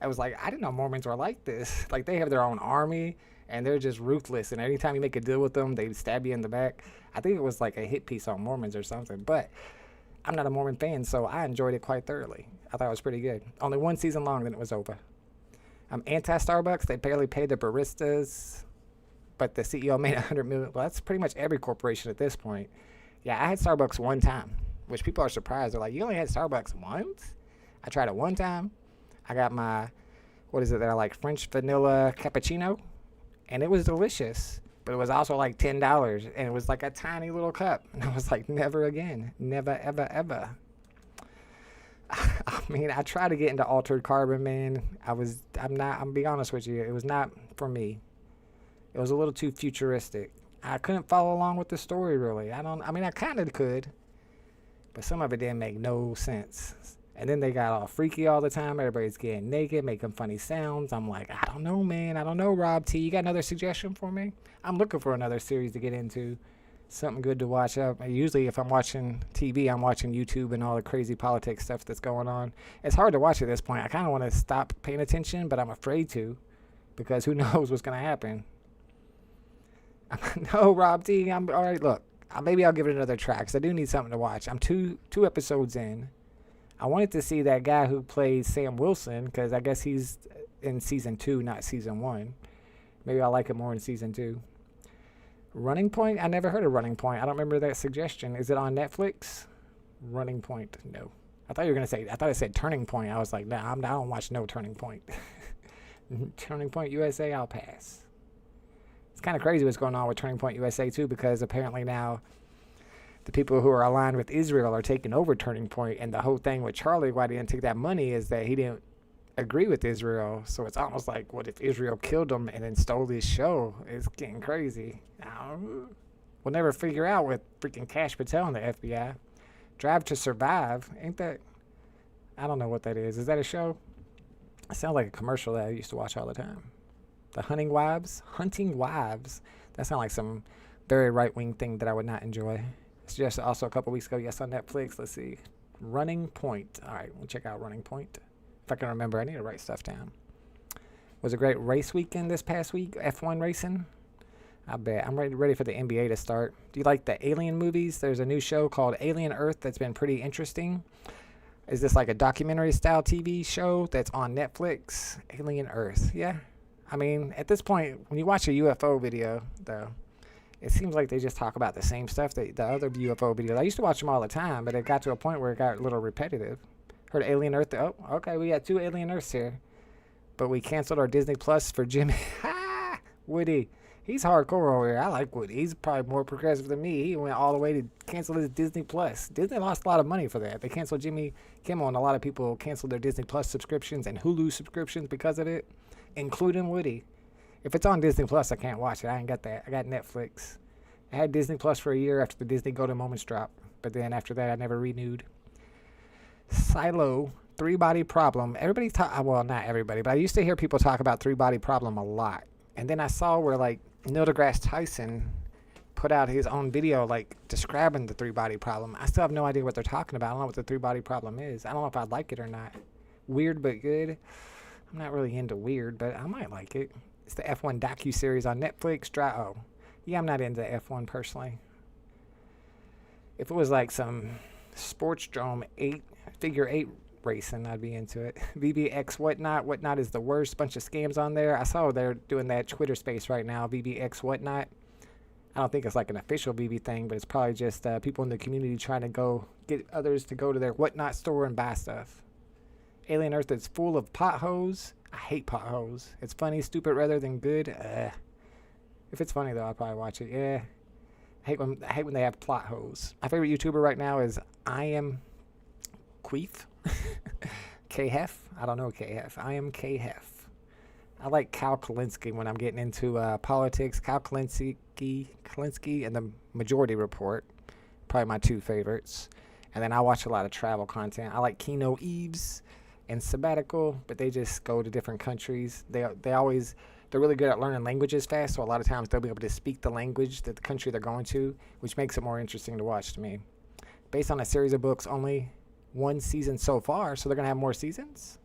I was like, I didn't know Mormons were like this. Like, they have their own army, and they're just ruthless. And anytime you make a deal with them, they stab you in the back. I think it was like a hit piece on Mormons or something. But I'm not a Mormon fan, so I enjoyed it quite thoroughly. I thought it was pretty good. Only one season long, then it was over. I'm anti-Starbucks. They barely pay the baristas, but the CEO made $100 million. Well, that's pretty much every corporation at this point. Yeah, I had Starbucks one time, which people are surprised. They're like, you only had Starbucks once? I tried it one time. I got my, they're like French vanilla cappuccino, and it was delicious, but it was also like $10, and it was like a tiny little cup. And I was like, never again. Never, ever, ever. I mean, I tried to get into Altered Carbon, man. I'm being honest with you. It was not for me. It was a little too futuristic. I couldn't follow along with the story, really. I kind of could, but some of it didn't make no sense. And then they got all freaky all the time. Everybody's getting naked, making funny sounds. I'm like, I don't know, man. I don't know, Rob T. You got another suggestion for me? I'm looking for another series to get into. Something good to watch up. Usually if I'm watching TV, I'm watching YouTube and all the crazy politics stuff that's going on. It's hard to watch at this point. I kind of want to stop paying attention, but I'm afraid to because who knows what's going to happen. No, Rob T, I'm all right. Look, maybe I'll give it another try because I do need something to watch. I'm two episodes in. I wanted to see that guy who plays Sam Wilson because I guess he's in season 2, not season 1. Maybe I like it more in season 2. Running Point? I never heard of Running Point. I don't remember that suggestion. Is it on Netflix? Running Point? No. I thought it said Turning Point. I was like, nah, I don't watch no Turning Point. Turning Point USA, I'll pass. It's kind of crazy what's going on with Turning Point USA too, because apparently now the people who are aligned with Israel are taking over Turning Point, and the whole thing with Charlie, why he didn't take that money, is that he didn't agree with Israel. So it's almost like, what if Israel killed him and then stole his show? It's getting crazy. We'll never figure out with freaking Kash Patel and the FBI. Drive to Survive, ain't that? I don't know what that is. Is that a show? It sounds like a commercial that I used to watch all the time. The Hunting Wives? That sounds like some very right-wing thing that I would not enjoy. It's just also a couple weeks ago, yes, on Netflix. Let's see. Running Point. All right, we'll check out Running Point. If I can remember, I need to write stuff down. Was a great race weekend this past week, F1 racing. I bet. I'm ready for the NBA to start. Do you like the Alien movies? There's a new show called Alien Earth that's been pretty interesting. Is this like a documentary style TV show that's on Netflix? Alien Earth. Yeah. I mean, at this point, when you watch a UFO video, though, it seems like they just talk about the same stuff that the other UFO videos. I used to watch them all the time, but it got to a point where it got a little repetitive. Heard Alien Earth. Oh, okay, we got 2 Alien Earths here. But we canceled our Disney Plus for Jimmy. Woody. He's hardcore over here. I like Woody. He's probably more progressive than me. He went all the way to cancel his Disney Plus. Disney lost a lot of money for that. They canceled Jimmy Kimmel, and a lot of people canceled their Disney Plus subscriptions and Hulu subscriptions because of it, including Woody. If it's on Disney Plus, I can't watch it. I ain't got that. I got Netflix. I had Disney Plus for a year after the Disney Golden Moments drop, but then after that, I never renewed. Silo, 3-body problem. Everybody talk. Well, not everybody, but I used to hear people talk about 3-body problem a lot. And then I saw where like Neil deGrasse Tyson put out his own video like describing the 3-body problem. I still have no idea what they're talking about. I don't know what the 3-body problem is. I don't know if I'd like it or not. Weird but good. I'm not really into weird, but I might like it. It's the F1 docuseries on Netflix. Yeah, I'm not into F1 personally. If it was like some Sportsdrome figure 8 racing, I'd be into it. VBX Whatnot. Whatnot is the worst. Bunch of scams on there. I saw they're doing that Twitter space right now, VBX Whatnot. I don't think it's like an official VB thing, but it's probably just people in the community trying to go get others to go to their Whatnot store and buy stuff. Alien Earth is full of potholes. I hate potholes. It's funny, stupid rather than good. If it's funny though, I'll probably watch it. Yeah. I hate when they have plot holes. My favorite YouTuber right now is I am Queef. KHEF. I don't know KHEF. I am KHEF. I like Kyle Kalinske when I'm getting into politics. Kyle Kalinske and the Majority Report. Probably my 2 favorites. And then I watch a lot of travel content. I like Keno Eves and Sabbatical, but they just go to different countries. They're really good at learning languages fast, so a lot of times they'll be able to speak the language that the country they're going to, which makes it more interesting to watch to me. Based on a series of books, only 1 season so far, so they're gonna have more seasons.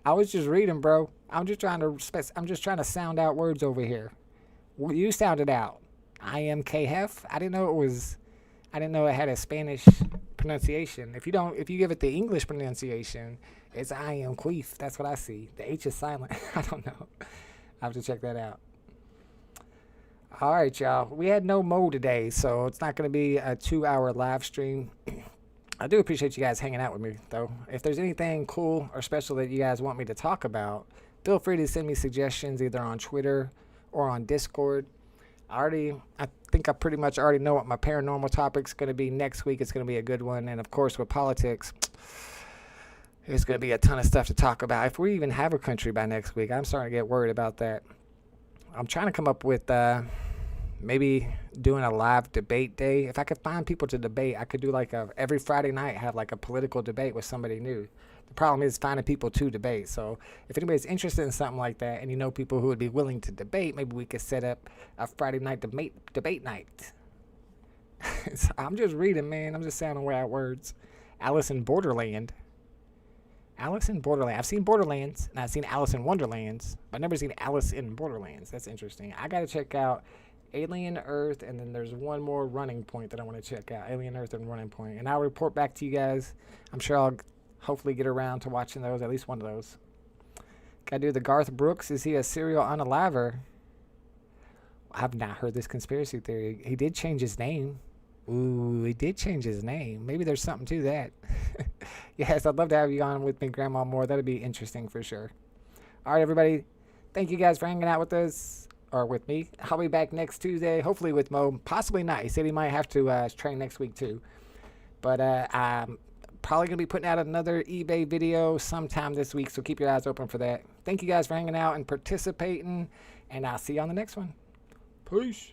I was just reading, bro. I'm just trying to sound out words over here. Well, you sounded out. I am KHEF. I didn't know it had a Spanish pronunciation. If you give it the English pronunciation, it's I am Queef. That's what I see. The H is silent. I don't know. I have to check that out. All right, y'all. We had no Mo today, so it's not going to be a 2-hour live stream. I do appreciate you guys hanging out with me, though. If there's anything cool or special that you guys want me to talk about, feel free to send me suggestions either on Twitter or on Discord. I think I pretty much already know what my paranormal topic's going to be next week. It's going to be a good one. And, of course, with politics, there's going to be a ton of stuff to talk about. If we even have a country by next week, I'm starting to get worried about that. I'm trying to come up with maybe doing a live debate day. If I could find people to debate, I could do like every Friday night have like a political debate with somebody new. The problem is finding people to debate. So if anybody's interested in something like that and you know people who would be willing to debate, maybe we could set up a Friday night debate night. So I'm just reading, man. I'm just sounding way out words. Alice in Borderland. Alice in Borderland. I've seen Borderlands, and I've seen Alice in Wonderlands, but I've never seen Alice in Borderlands. That's interesting. I got to check out Alien Earth, and then there's one more Running Point that I want to check out. Alien Earth and Running Point. And I'll report back to you guys. I'm sure I'll hopefully get around to watching those, at least one of those. Got to do the Garth Brooks. Is he a serial unaliver? I've not heard this conspiracy theory. He did change his name. Ooh, he did change his name. Maybe there's something to that. Yes, I'd love to have you on with me, Grandma Moore. That'd be interesting for sure. All right, everybody. Thank you guys for hanging out with us, or with me. I'll be back next Tuesday, hopefully with Mo. Possibly not. He said he might have to train next week too. But I'm probably going to be putting out another eBay video sometime this week, so keep your eyes open for that. Thank you guys for hanging out and participating, and I'll see you on the next one. Peace.